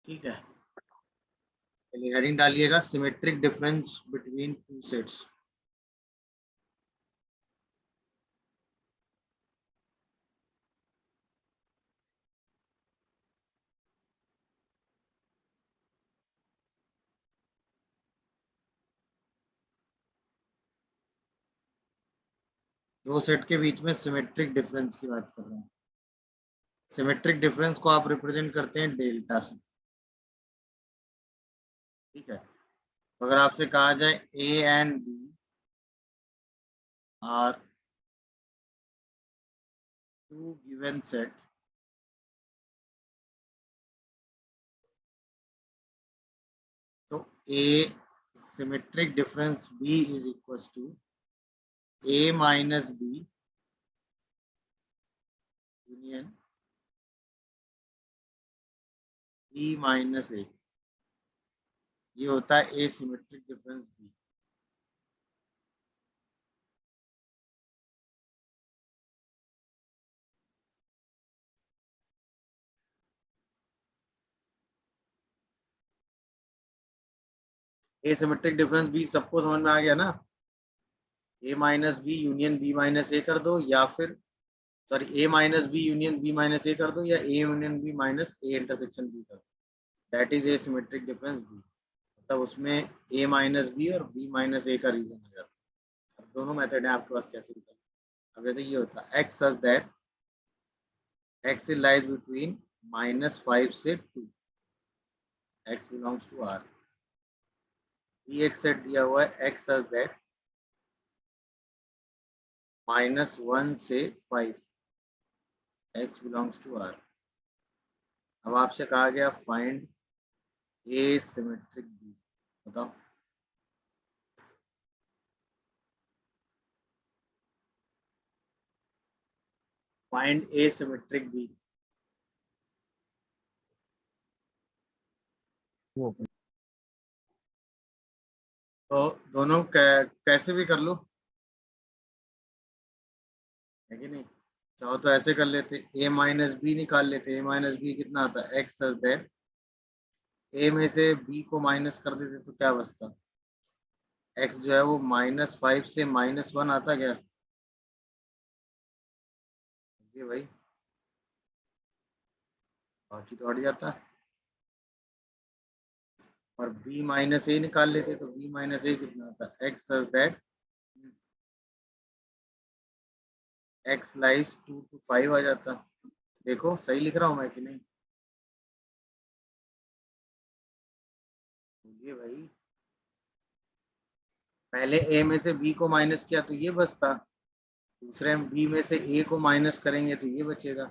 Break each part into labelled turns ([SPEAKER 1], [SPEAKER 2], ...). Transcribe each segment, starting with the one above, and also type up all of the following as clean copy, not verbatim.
[SPEAKER 1] ठीक है, चलिए हेडिंग डालिएगा symmetric difference between two sets. दो सेट के बीच में सिमेट्रिक डिफरेंस की बात कर रहे हैं। सिमेट्रिक डिफरेंस को आप रिप्रेजेंट करते हैं डेल्टा से। ठीक है, तो अगर आपसे कहा जाए A and B are two given set, तो A symmetric difference B is equal to A minus B union B minus A, ये होता है A symmetric difference B. A symmetric difference B सबको समझ में आ गया ना? A minus B union B minus A कर दो, या फिर sorry A minus B union B minus A कर दो, या A union B minus A intersection B कर दो, that is A symmetric difference B. मतलब उसमें ए माइनस बी और बी माइनस ए का रीजन आ जाता है। अब दोनों मेथड है आपके पास, कैसे निकालें? अब जैसे ये होता है x such that x lies between -5 से 2, x belongs to R. B एक सेट दिया हुआ है एक्स सच दैट -1 से 5, एक्स बिलोंग्स टू आर। अब आपसे कहा गया फाइंड ए सिमेट्रिक बी, बताओ। फाइंड ए सिमेट्रिक बी। तो दोनों कैसे भी कर लो, है कि नहीं? चाहो तो ऐसे कर लेते, ए माइनस बी निकाल लेते। ए माइनस बी कितना आता है? एक्स सच दैट ए में से बी को माइनस कर देते तो क्या बचता? एक्स जो है वो -5 से -1 आता क्या? ये भाई बाकी तो हट जाता। और बी माइनस ए निकाल लेते तो बी माइनस ए कितना आता? X such that x lies 2 to 5 आ जाता। देखो सही लिख रहा हूँ मैं कि नहीं? ये भाई पहले ए में से बी को माइनस किया तो ये बचता, दूसरे में बी में से ए को माइनस करेंगे तो ये बचेगा।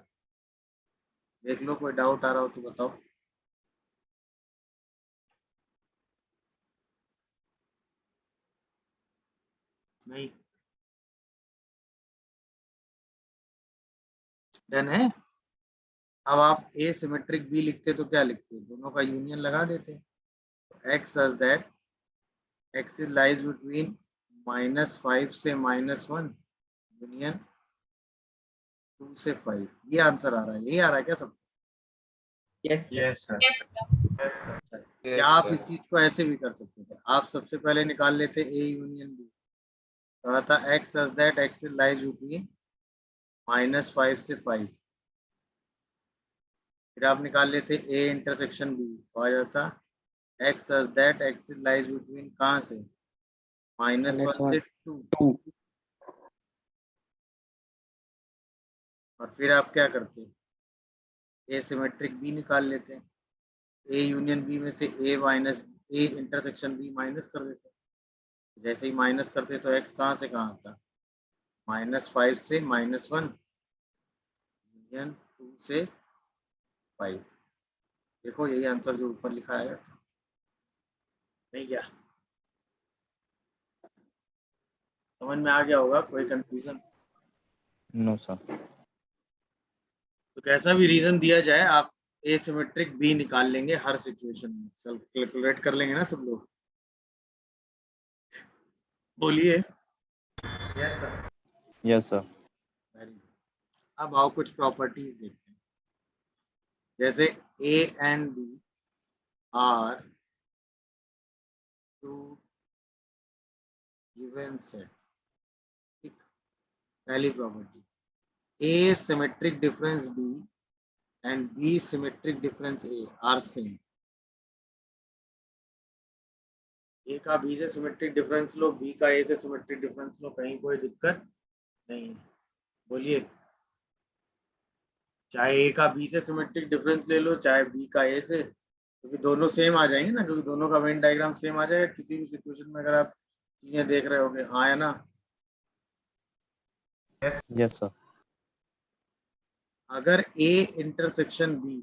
[SPEAKER 1] देख लो, कोई डाउट आ रहा हो तो बताओ। नहीं, डन है। अब आप ए सिमेट्रिक बी लिखते तो क्या लिखते? दोनों का यूनियन लगा देते। X such that x lies between -5 से -1 यूनियन 2 से 5। ये आंसर आ रहा है, यही आ रहा है क्या सब?
[SPEAKER 2] Yes sir.
[SPEAKER 1] क्या आप इस चीज को ऐसे भी कर सकते थे? आप सबसे पहले निकाल लेते ए यूनियन बी, तो आता x such that x lies between -5 से 5। फिर आप निकाल लेते ए इंटरसेक्शन बी, तो आ जाता x such that x lies between कहाँ से? -1 से 2। और फिर आप क्या करते? ए सिमेट्रिक बी निकाल लेते हैं। ए यूनियन बी में से ए इंटरसेक्शन बी माइनस कर देते। जैसे ही माइनस करते तो एक्स कहाँ से कहाँ आता? -5 से -1 यूनियन 2 से 5। देखो यही आंसर जो ऊपर लिखा है, नहीं क्या? समझ में आ गया होगा? कोई कंफ्यूजन?
[SPEAKER 3] No sir.
[SPEAKER 1] तो कैसा भी रीजन दिया जाए आप एसिमेट्रिक बी निकाल लेंगे हर सिचुएशन में। सब कैलकुलेट कर लेंगे ना सब लोग? बोलिए।
[SPEAKER 2] Yes sir.
[SPEAKER 3] Yes sir.
[SPEAKER 1] Very good. अब आओ कुछ प्रॉपर्टीज देखते हैं। जैसे A and B are two given set. ठीक, पहली property, A symmetric difference B and B symmetric difference A are same. A का बी से सिमेट्रिक डिफरेंस लो, बी का ए से सिमेट्रिक डिफरेंस लो, कहीं कोई दिक्कत नहीं। बोलिए, चाहे ए का बी से सिमेट्रिक डिफरेंस ले लो, चाहे बी का ए से, क्योंकि दोनों सेम आ जाएंगे ना, क्योंकि दोनों का वेन डायग्राम सेम आ जाएगा किसी भी सिचुएशन में, अगर आप चीजें देख रहे होगे। हाँ या ना?
[SPEAKER 3] Yes, sir.
[SPEAKER 1] अगर ए इंटरसेक्शन बी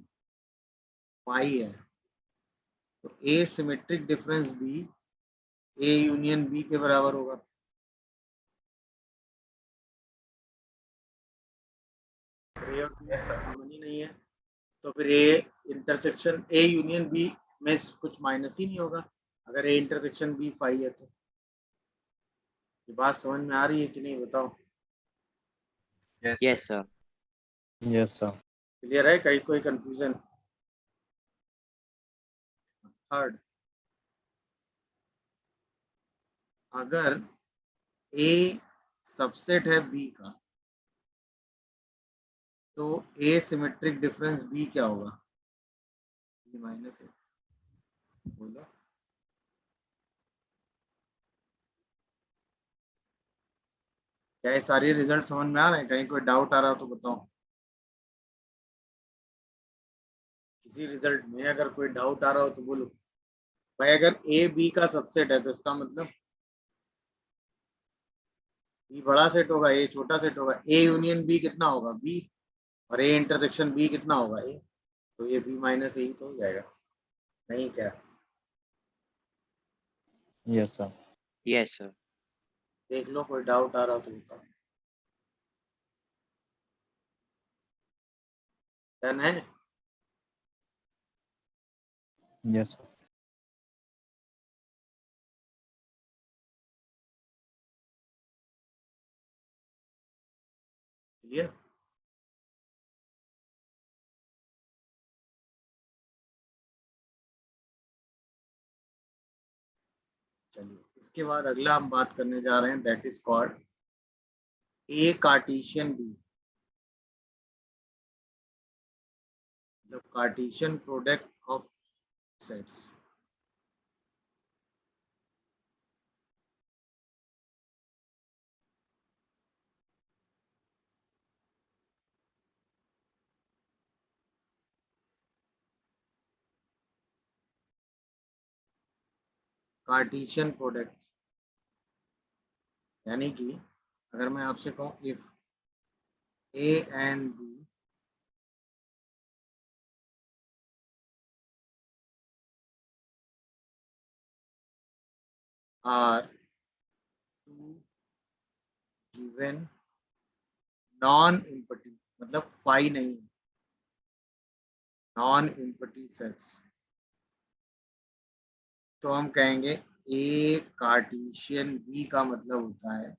[SPEAKER 1] पाई है तो A symmetric difference B A union B के बराबर होगा। कॉमन ही नहीं है, तो फिर A intersection A union B में कुछ माइनस ही नहीं होगा अगर ए इंटरसेक्शन बी फाई है तो। ये बात समझ में आ रही है कि नहीं, बताओ?
[SPEAKER 2] Yes, sir.
[SPEAKER 3] Yes, sir.
[SPEAKER 1] Clear है? कहीं कोई कंफ्यूजन? थर्ड, अगर ए सबसेट है बी का तो ए सिमेट्रिक डिफरेंस बी क्या होगा? बी माइनस ए। बोलो। क्या ये सारे रिजल्ट समझ में आ रहे हैं? कहीं कोई डाउट आ रहा हो तो बताओ। किसी रिजल्ट में अगर कोई डाउट आ रहा हो तो बोलो। भाई अगर ए बी का सबसेट है तो इसका मतलब बी बड़ा सेट होगा, ए छोटा सेट होगा। ए यूनियन बी कितना होगा? बी। और ए इंटरसेक्शन बी कितना होगा? ए। तो ये बी माइनस ए ही तो हो जाएगा, नहीं क्या?
[SPEAKER 3] Yes, sir.
[SPEAKER 2] Yes, sir.
[SPEAKER 1] देख लो, कोई डाउट आ रहा हो तो बताओ। डन है?
[SPEAKER 3] Yes, sir.
[SPEAKER 1] क्लियर? चलिए, इसके बाद अगला हम बात करने जा रहे हैं, that is called A Cartesian B, मतलब Cartesian product of sets. Cartesian product यानी कि अगर मैं आपसे कहूं if A and B are two given non empty, मतलब फाई नहीं, नॉन इम्पटी सेट्स, तो हम कहेंगे ए कार्टेशियन बी का मतलब होता है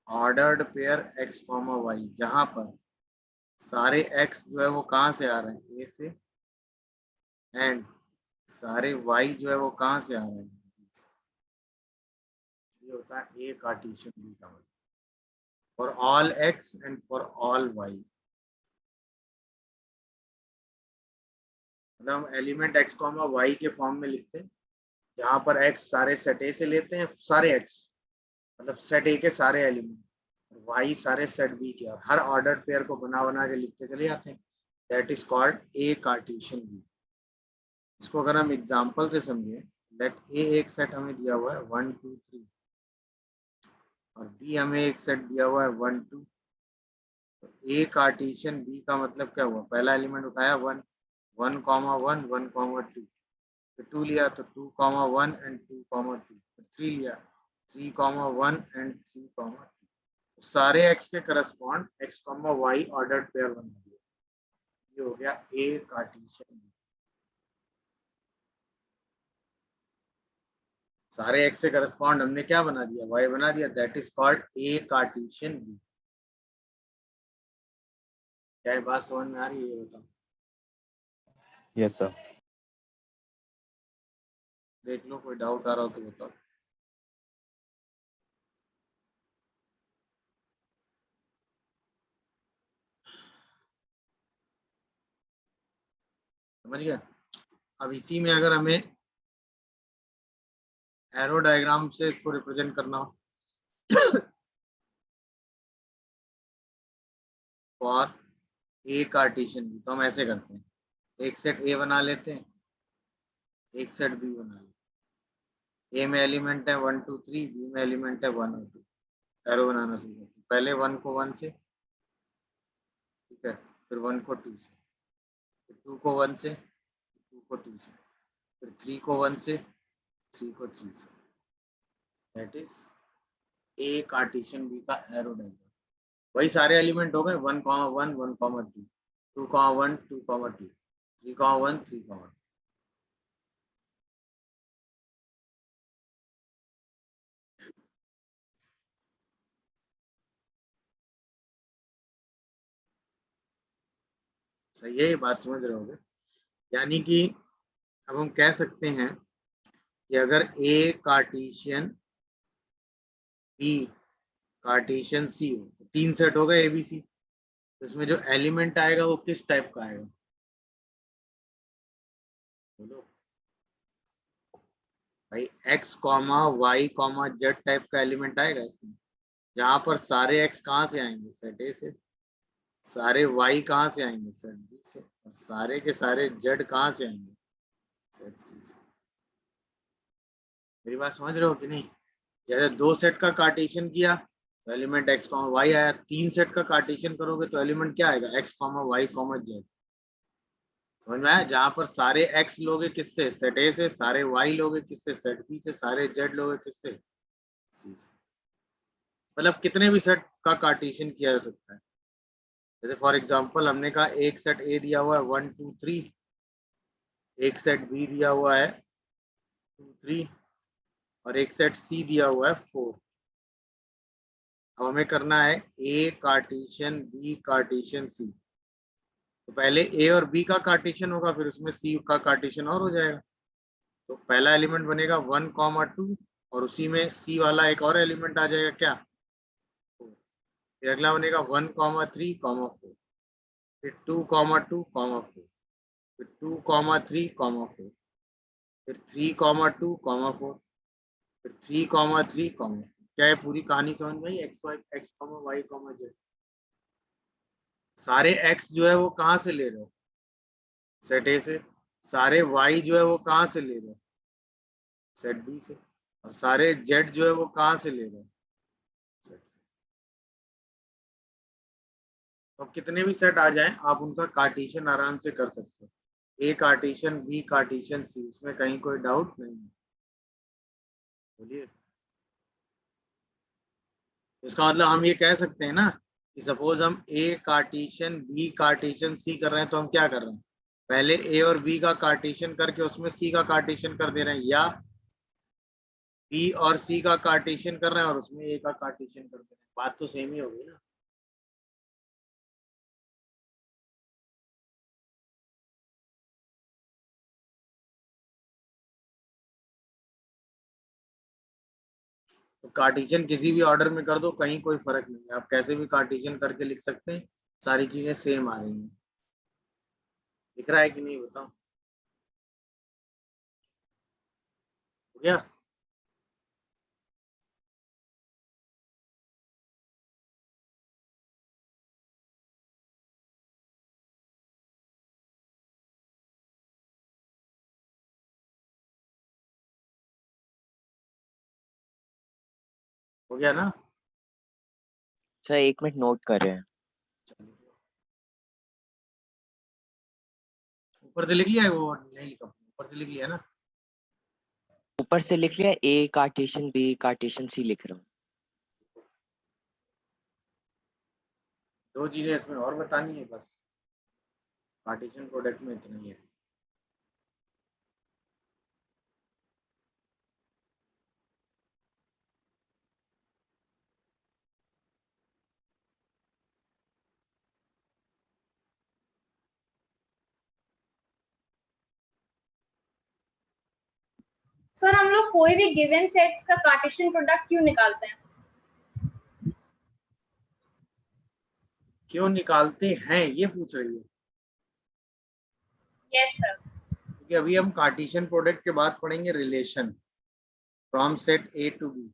[SPEAKER 1] ordered pair x comma y, जहां पर सारे एक्स जो है वो कहाँ से आ रहे हैं? ए से, एंड सारे वाई जो है वो कहाँ से आ रहे हैं? B से। ये होता है ए कार्टेशियन बी का मतलब, for all x and for all y. मतलब हम एलिमेंट एक्स कॉमा वाई के फॉर्म में लिखते हैं, जहां पर एक्स सारे सेट ए से लेते हैं, सारे एक्स मतलब सेट ए के सारे एलिमेंट, वाई सारे सेट बी के, और हर ऑर्डर पेयर को बना बना के लिखते चले जाते हैं। That is called A Cartesian B. इसको अगर हम एग्जांपल से समझें, लेट ए एक सेट हमें दिया हुआ है 1 2 3, और बी हमें एक सेट दिया हुआ है 1 2। तो ए कार्टेशियन बी का मतलब क्या हुआ? पहला एलिमेंट उठाया 1, 1 कॉमा 1, 1 कॉमा 2, फिर 2 लिया तो 2 कॉमा 1 एंड 2 कॉमा 2, फिर 3 लिया 3 कॉमा 1 एंड 3 कॉमा 2। सारे एक्स के correspond x comma y ordered pair बना दिया। ये हो गया ए कार्टेशियन बी। सारे एक्स से करस्पॉन्ड हमने क्या बना दिया? वाई बना दिया। That is called A Cartesian B. क्या ये बात समझ में आ रही है? ये बताओ।
[SPEAKER 3] Yes, sir.
[SPEAKER 1] देख लो, कोई डाउट आ रहा हो तो बताओ। समझ गया। अब इसी में अगर हमें एरो डायग्राम से इसको रिप्रेजेंट करना हो फॉर ए कार्टेशियन भी, तो हम ऐसे करते हैं, एक सेट ए बना लेते हैं, एक सेट बी बना लेते हैं। ए में एलिमेंट है 1 2 3, बी में एलिमेंट है 1 और 2। एरो बनाना शुरू करते हैं, पहले 1 को 1 से, ठीक है, फिर 1 को 2 से, फिर 2 को 1 से, 2 को 2 से, फिर 3 को 1 से, 3 को 3 से। That is A Cartesian B का एरो डायग्राम। वही सारे एलिमेंट हो गए, 1 comma 1 1 comma 2, 2 comma 1 2 comma 2, 3 comma 1 3 comma 2। सही है, ये बात समझ रहे होगे। यानी कि अब हम कह सकते हैं कि अगर ए कार्टेशियन बी कार्टेशियन सी हो तो 3 सेट हो गए एबीसी, तो इसमें जो एलिमेंट आएगा वो किस टाइप का आएगा बोलो भाई? X comma Y comma z type का एलिमेंट आएगा इसमें, जहां पर सारे एक्स कहाँ से आएंगे? सेट ए से। सारे वाई कहाँ से आएंगे? सेट बी से। और सारे के सारे जेड कहाँ से आएंगे? सेट सी से। मेरी बात समझ रहे हो कि नहीं? जैसे 2 सेट का कार्टेशियन किया तो एलिमेंट एक्स कॉमा वाई आया, 3 सेट का कार्टेशियन करोगे तो एलिमेंट क्या आएगा? X comma Y comma z. समझ में आया? जहां पर सारे एक्स लोगे किससे? सेट ए से, सारे वाई लोगे किससे? सेट बी से, सारे जेड लोगे किससे? सी से। मतलब कितने भी सेट का कार्टेशियन किया जा सकता है। जैसे फॉर एग्जांपल हमने कहा एक सेट ए दिया हुआ है 1 2 3, एक सेट बी दिया हुआ है 2 3, और एक सेट सी दिया हुआ है 4। अब हमें करना है ए कार्टेशियन बी कार्टेशियन सी। तो पहले ए और बी का कार्टेशियन होगा, फिर उसमें सी का कार्टेशियन और हो जाएगा। तो पहला एलिमेंट बनेगा 1 कॉमा 2, और उसी में सी वाला एक और एलिमेंट आ जाएगा, क्या? 4। फिर अगला बनेगा 1 कॉमा 3 कॉमा 4, फिर 2 कॉमा 2 कॉमा 4, फिर 2 कॉमा 3 कॉमा 4, फिर 3 कॉमा 2 कॉमा 4, फिर 3 कॉमा 3 कॉमा 4। क्या है पूरी कहानी समझ में आई? X Y X comma Y comma Z. सारे एक्स जो है वो कहाँ से ले रहे हो? सेट ए से। सारे वाई जो है वो कहाँ से ले रहे हो? सेट बी से। और सारे जेड जो है वो कहाँ से ले रहे हो? सेट से। तो कितने भी सेट आ जाएं आप उनका कार्टेशियन आराम से कर सकते हो। ए कार्टेशियन बी कार्टेशियन सी, उसमें कहीं कोई डाउट नहीं है। बोलिए। इसका मतलब हम ये कह सकते हैं ना कि सपोज हम ए कार्टेशियन बी कार्टेशियन सी कर रहे हैं, तो हम क्या कर रहे हैं? पहले ए और बी का कार्टेशियन करके उसमें सी का कार्टेशियन कर दे रहे हैं, या बी और सी का कार्टेशियन कर रहे हैं और उसमें ए का कार्टेशियन कर दे रहे हैं। बात तो सेम ही होगी ना। तो कार्टेशियन किसी भी ऑर्डर में कर दो, कहीं कोई फर्क नहीं है, आप कैसे भी कार्टेशियन करके लिख सकते हैं, सारी चीजें सेम आ रही हैं। दिख रहा है कि नहीं बताओ? हो गया? हो गया ना?
[SPEAKER 4] सर 1 मिनट नोट कर रहे हैं।
[SPEAKER 1] चलिए। ऊपर से लिख लिया है वो? नहीं लिखा, ऊपर से लिख लिया ना?
[SPEAKER 4] ऊपर से लिख लिया, ए कार्टेशियन बी कार्टेशियन सी लिख रहा हूँ।
[SPEAKER 1] 2 चीजें इसमें और बतानी है बस, पार्टीशन प्रोडक्ट में इतना ही है।
[SPEAKER 5] सर हम लोग कोई भी गिवन सेट्स का कार्टेशियन प्रोडक्ट क्यों निकालते हैं?
[SPEAKER 1] क्यों निकालते हैं ये पूछ रही है,
[SPEAKER 5] यस सर।
[SPEAKER 1] क्योंकि अभी हम कार्टेशियन प्रोडक्ट के बाद पढ़ेंगे relation from set A to B.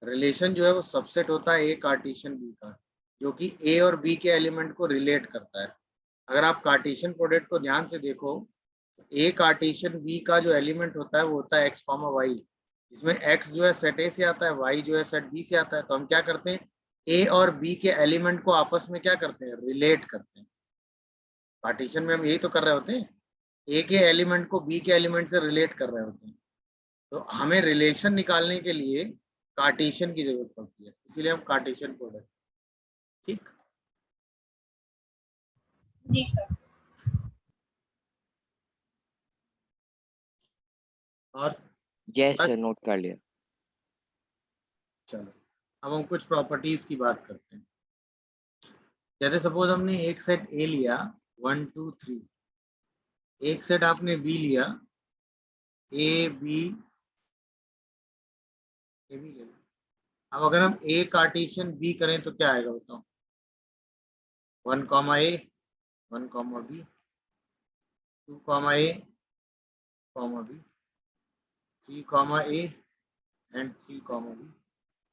[SPEAKER 1] Relation जो है वो सबसेट होता है ए कार्टेशियन बी का, जो कि ए और बी के एलिमेंट को रिलेट करता है। अगर आप कार्टेशियन प्रोडक्ट को ध्यान से देखो, ए कार्टेशियन बी का जो एलिमेंट होता है वो होता है एक्स कॉमा वाई, जिसमें एक्स जो है सेट ए से आता है, वाई जो है सेट बी से आता है। तो हम क्या करते हैं, ए और बी के एलिमेंट को आपस में क्या करते हैं, रिलेट करते हैं। पार्टीशन में हम यही तो कर रहे होते हैं, ए के एलिमेंट को बी के एलिमेंट से रिलेट कर रहे होते हैं। तो हमें रिलेशन निकालने के लिए कार्टेशियन की जरूरत पड़ती है, इसीलिए हम कार्टेशियन प्रोडक्ट। ठीक,
[SPEAKER 5] जी सर।
[SPEAKER 1] और
[SPEAKER 4] यस
[SPEAKER 1] बस
[SPEAKER 4] सर, नोट कर लिया।
[SPEAKER 1] चलो अब हम कुछ प्रॉपर्टीज की बात करते हैं। जैसे सपोज हमने एक सेट ए लिया 1 2 3, एक सेट आपने बी लिया ए बी ले लो। अब अगर हम ए कार्टेशियन बी करें तो क्या आएगा बताओ, 1 comma A 1 comma B 2 comma A comma B 3 comma A and 3 comma B,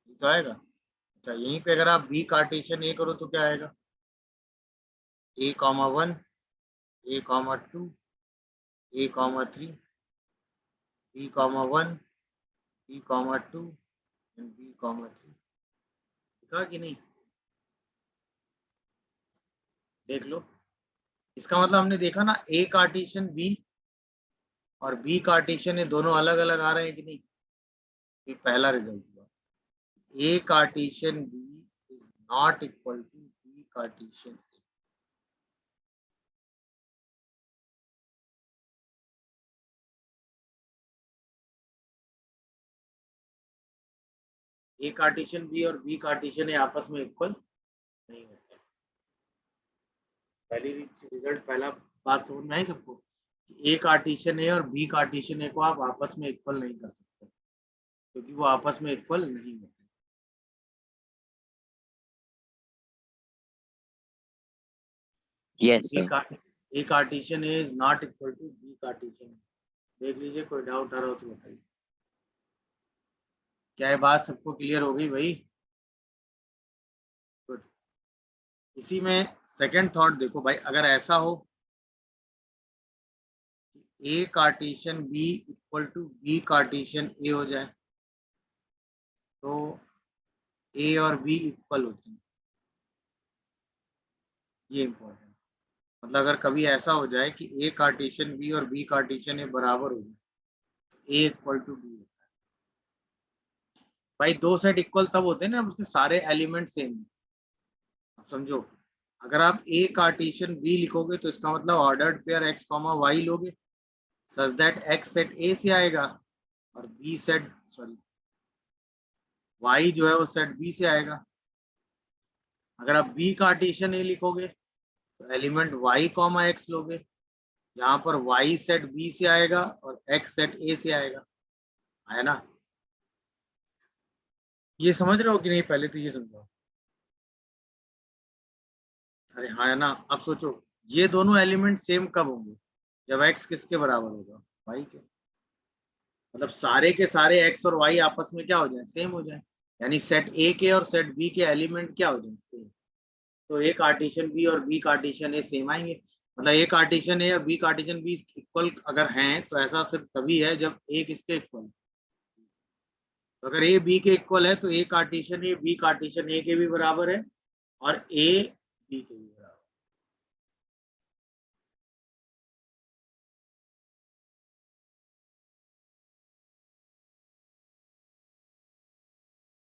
[SPEAKER 1] ये तो आएगा। अच्छा यहीं पे अगर आप बी कार्टेशियन ए करो तो क्या आएगा, A comma 1 A comma 2 A comma 3 B comma 1 B comma 2 and B comma 3। दिखा कि नहीं, देख लो। इसका मतलब हमने देखा ना, ए कार्टेशियन बी और बी कार्टेशियन ये दोनों अलग अलग आ रहे हैं कि नहीं। ये पहला रिजल्ट हुआ, A Cartesian B is not equal to B Cartesian A Cartesian B और बी कार्टेशियन ए आपस में इक्वल नहीं होते। पहली रिजल्ट, पहला बात समझ में आई सबको, ए कार्टेशियन ए और बी कार्टेशियन ए को आप आपस में इक्वल नहीं कर सकते, क्योंकि वो आपस में इक्वल नहीं होते।
[SPEAKER 4] Yes sir.
[SPEAKER 1] A Cartesian A is not equal to B cartesian. देख लीजिए, कोई डाउट आ रहा हो तो बताइए। क्या ये बात सबको क्लियर हो गई भाई? गुड। इसी में सेकंड थॉट देखो भाई, अगर ऐसा हो A Cartesian B equal to B Cartesian A हो जाए तो ए और बी इक्वल होते हैं, ये इम्पोर्टेंट। मतलब अगर कभी ऐसा हो जाए कि ए कार्टेशियन बी और बी कार्टेशियन ए बराबर हो जाए, ए इक्वल टू बी होता है। भाई दो सेट इक्वल तब होते हैं ना उसके सारे एलिमेंट सेम। अब समझो, अगर आप ए कार्टेशियन बी लिखोगे तो इसका मतलब ordered pair x comma Y लोगे, such that X set A से आएगा और बी सेट वाई जो है वो सेट बी से आएगा। अगर आप बी कार्टेशियन ए लिखोगे तो एलिमेंट वाई कॉमा एक्स लोगे, जहां पर वाई सेट बी से आएगा और एक्स सेट ए से आएगा। आया ना? ये समझ रहे हो कि नहीं? पहले तो ये समझो। अरे हाँ है ना। अब सोचो, ये दोनों एलिमेंट सेम कब होंगे, जब एक्स किसके बराबर होगा, वाई के। मतलब सारे के सारे एक्स और वाई आपस में क्या हो जाए, सेम हो जाए। यानी सेट ए के और सेट बी के एलिमेंट क्या हो जाए, सेम। तो ए कार्टेशियन बी और बी कार्टेशियन ए सेम आएंगे। मतलब ए कार्टेशियन ए और बी कार्टेशियन बी इक्वल अगर हैं तो ऐसा सिर्फ तभी है जब ए किसके इक्वल। तो अगर ए बी के इक्वल है तो A Cartesian A B Cartesian ए के भी बराबर है और ए बी के भी बराबर।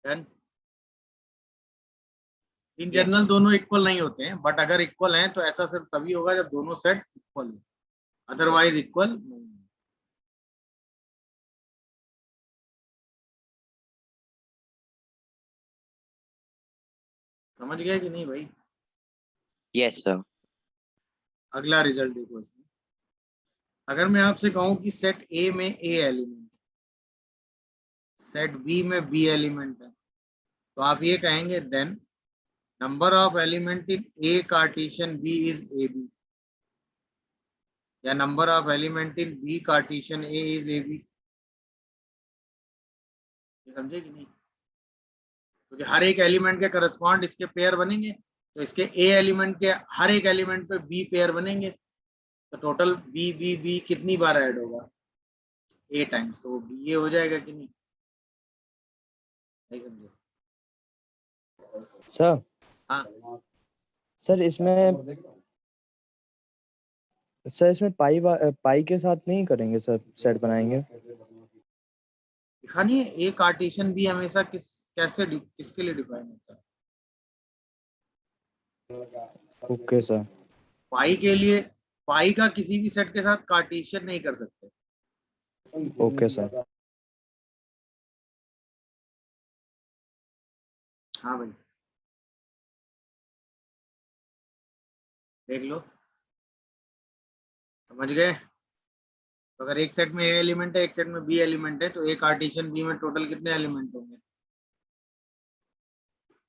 [SPEAKER 1] डन। इन जनरल दोनों इक्वल नहीं होते हैं, बट अगर इक्वल हैं तो ऐसा सिर्फ तभी होगा जब दोनों सेट इक्वल हो, अदरवाइज इक्वल नहीं। समझ गए कि नहीं भाई?
[SPEAKER 4] Yes sir.
[SPEAKER 1] अगला रिजल्ट देखो इसमें। अगर मैं आपसे कहूं कि सेट ए में ए एलिमेंट, सेट बी में बी एलिमेंट है, तो आप ये कहेंगे then number of element in A Cartesian B is A B, या number of element in B Cartesian A is A B. समझे कि नहीं? क्योंकि हर एक एलिमेंट के करस्पॉन्ड इसके पेयर बनेंगे, तो इसके ए एलिमेंट के हर एक एलिमेंट पे बी पेयर बनेंगे, तो टोटल बी बी बी कितनी बार ऐड होगा? ए टाइम्स, तो वो बी ए हो जाएगा कि नहीं? नहीं समझे?
[SPEAKER 3] सर
[SPEAKER 1] हाँ
[SPEAKER 3] सर इसमें पाई के साथ नहीं करेंगे सर, सेट बनाएंगे।
[SPEAKER 1] लिखा नहीं है ए कार्टेशियन बी हमेशा किसके लिए डिफाइन होता है?
[SPEAKER 3] Okay sir.
[SPEAKER 1] पाई के लिए, पाई का किसी भी सेट के साथ कार्टेशियन नहीं कर सकते।
[SPEAKER 3] Okay sir.
[SPEAKER 1] हाँ भाई देख लो, समझ गए? तो अगर एक सेट में ए एलिमेंट है, एक सेट में बी एलिमेंट है, तो ए कार्टेशियन बी में टोटल कितने एलिमेंट होंगे?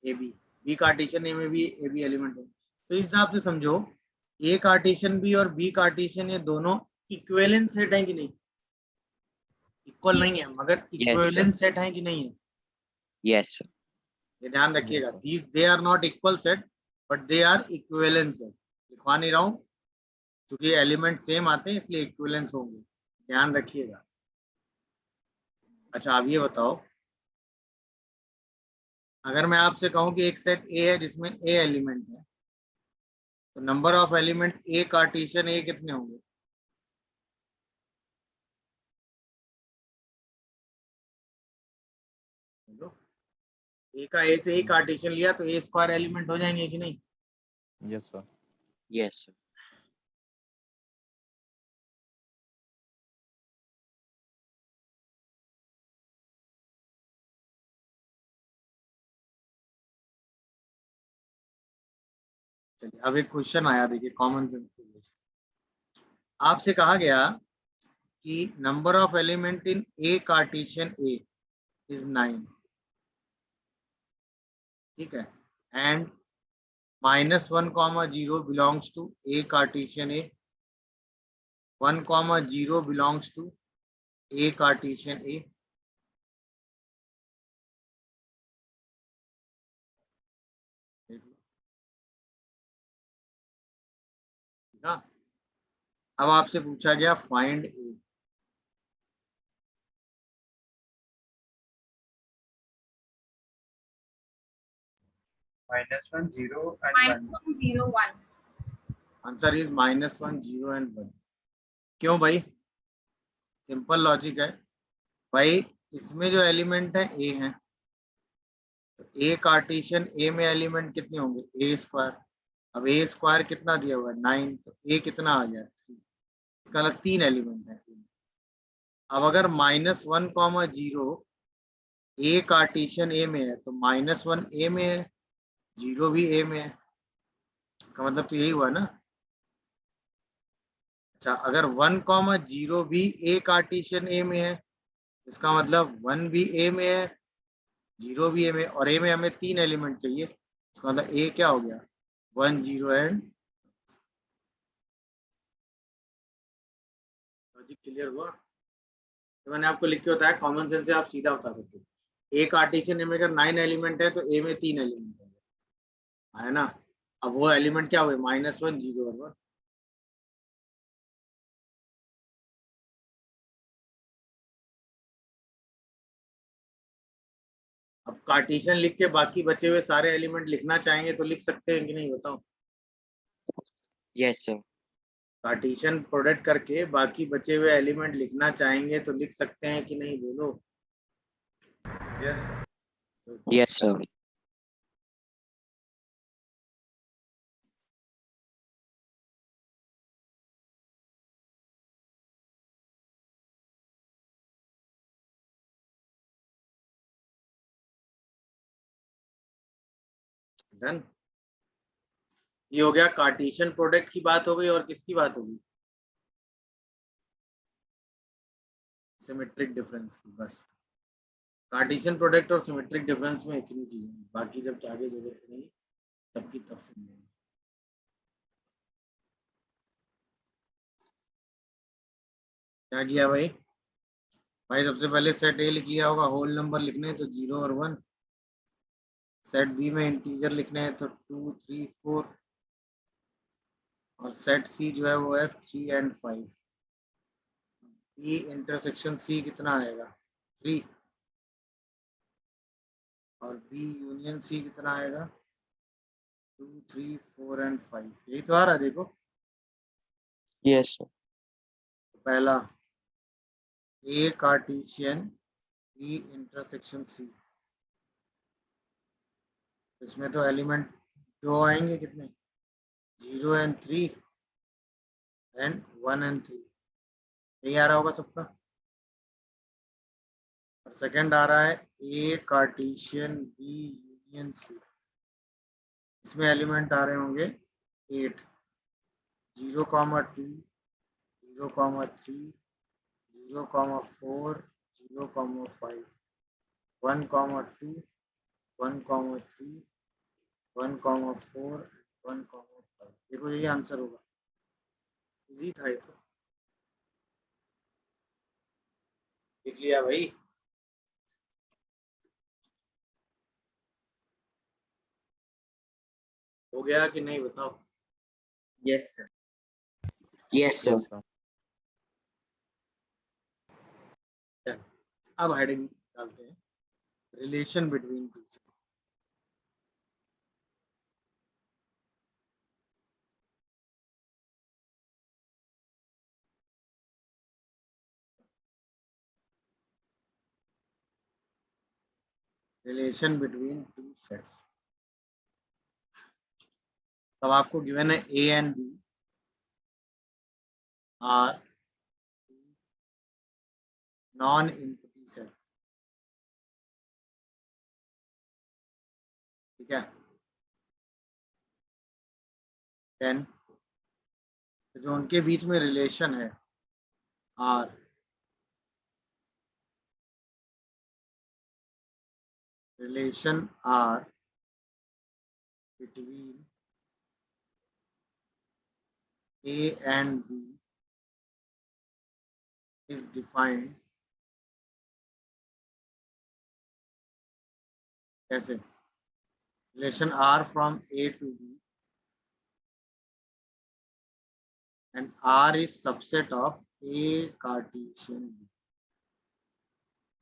[SPEAKER 1] A B. B Cartesian A में भी ए बी एलिमेंट होंगे। तो इस हिसाब से समझो, ए कार्टेशियन बी और बी कार्टेशियन ये दोनों इक्विवेलेंट सेट है कि नहीं? इक्वल नहीं है, मगर इक्विवेलेंट सेट है कि नहीं है?
[SPEAKER 4] Yes sir.
[SPEAKER 1] ये ध्यान रखिएगा, they are not equal set but they are equivalent set. लिखवा नहीं रहा हूँ क्योंकि एलिमेंट सेम आते हैं इसलिए इक्विवेलेंस होंगे, ध्यान रखिएगा। अच्छा आप ये बताओ, अगर मैं आपसे कहूं कि एक सेट ए है जिसमें ए एलिमेंट है, तो number of element A Cartesian A कितने होंगे? ए का ए से ही कार्टेशियन लिया तो ए स्क्वायर एलिमेंट हो जाएंगे कि नहीं?
[SPEAKER 3] Yes sir.
[SPEAKER 4] Yes sir.
[SPEAKER 1] चलिए अब एक क्वेश्चन आया, देखिए कॉमन सेंस क्वेश्चन। आपसे कहा गया कि number of element in A Cartesian A is 9, ठीक है, and -1, 0 belongs to A Cartesian A, 1, 0 belongs to A Cartesian A. अब आपसे पूछा गया find A.
[SPEAKER 2] -1, 0 and 1.
[SPEAKER 5] -1, 0, 1.
[SPEAKER 1] Answer is -1, 0 and 1। क्यों भाई? सिंपल लॉजिक है भाई, इसमें जो एलिमेंट है ए है, तो ए कार्टेशियन ए में एलिमेंट कितने होंगे? ए स्क्वायर। अब ए स्क्वायर कितना दिया हुआ है? 9, तो ए कितना आ गया? 3। इसका अलग 3 एलिमेंट है। अब अगर -1, 0 ए कार्टेशियन ए में है, तो -1 ए में है, 0 भी ए में है, इसका मतलब तो यही हुआ ना। अच्छा अगर 1, 0 भी ए कार्टेशियन ए में है, इसका मतलब 1 भी ए में है, 0 भी ए में, और ए में हमें 3 एलिमेंट चाहिए, इसका मतलब ए क्या हो गया? 1, 0 एंड। लॉजिक क्लियर हुआ? तो मैंने आपको लिख के बताया, कॉमन सेंस से आप सीधा बता सकते हो। ए कार्टेशियन ए में अगर 9 एलिमेंट है, तो ए में 3 एलिमेंट है ना। अब वो एलिमेंट क्या हुए? -1, 0 और 1। अब कार्टेशियन लिख के बाकी बचे हुए सारे एलिमेंट लिखना चाहेंगे तो लिख सकते हैं कि नहीं, बताओ?
[SPEAKER 4] Yes sir.
[SPEAKER 1] कार्टेशियन प्रोडक्ट करके बाकी बचे हुए एलिमेंट लिखना चाहेंगे तो लिख सकते हैं कि नहीं, बोलो?
[SPEAKER 2] Yes.
[SPEAKER 4] Yes sir.
[SPEAKER 1] डन। ये हो गया कार्टेशियन प्रोडक्ट की बात हो गई, और किसकी बात होगी? सिमेट्रिक डिफरेंस की, बस। कार्टेशियन प्रोडक्ट और सिमेट्रिक डिफरेंस में इतनी चीजें, बाकी जब आगे जरूरत नहीं तब की तब समझेंगे। क्या किया भाई? भाई सबसे पहले सेट ए लिख लिया होगा, होल नंबर लिखने हैं तो 0 और 1। सेट बी में इंटीजर लिखने हैं तो 2 3 4, और सेट सी जो है वो है 3 and 5। बी इंटरसेक्शन सी कितना आएगा? 3। और बी यूनियन सी कितना आएगा? 2 3 4 and 5। यही तो आ रहा है, देखो।
[SPEAKER 4] Yes sir.
[SPEAKER 1] पहला ए कार्टेशियन बी इंटरसेक्शन सी, इसमें तो एलिमेंट 2 आएंगे, कितने? 0 and 3 and 1 and 3। यही आ रहा होगा सबका। और सेकंड आ रहा है ए कार्टेशियन बी यूनियन सी, इसमें एलिमेंट आ रहे होंगे 8, 0, 2, 0, 3, 0, 4, 0, 5, 1, 2, 1, 3, 1, 4, 1, 5। देखो यही आंसर होगा। इजी था ये तो। लिख लिया भाई? हो गया कि नहीं बताओ?
[SPEAKER 4] Yes sir. Yes sir.
[SPEAKER 3] Yes sir.
[SPEAKER 1] अब हेडिंग डालते हैं, relation between two. Relation between two sets. तब आपको गिवन है A and B are non empty set, ठीक है। देन जो उनके बीच में रिलेशन है R, relation R between A and B is defined कैसे? relation R from A to B and R is subset of A Cartesian B।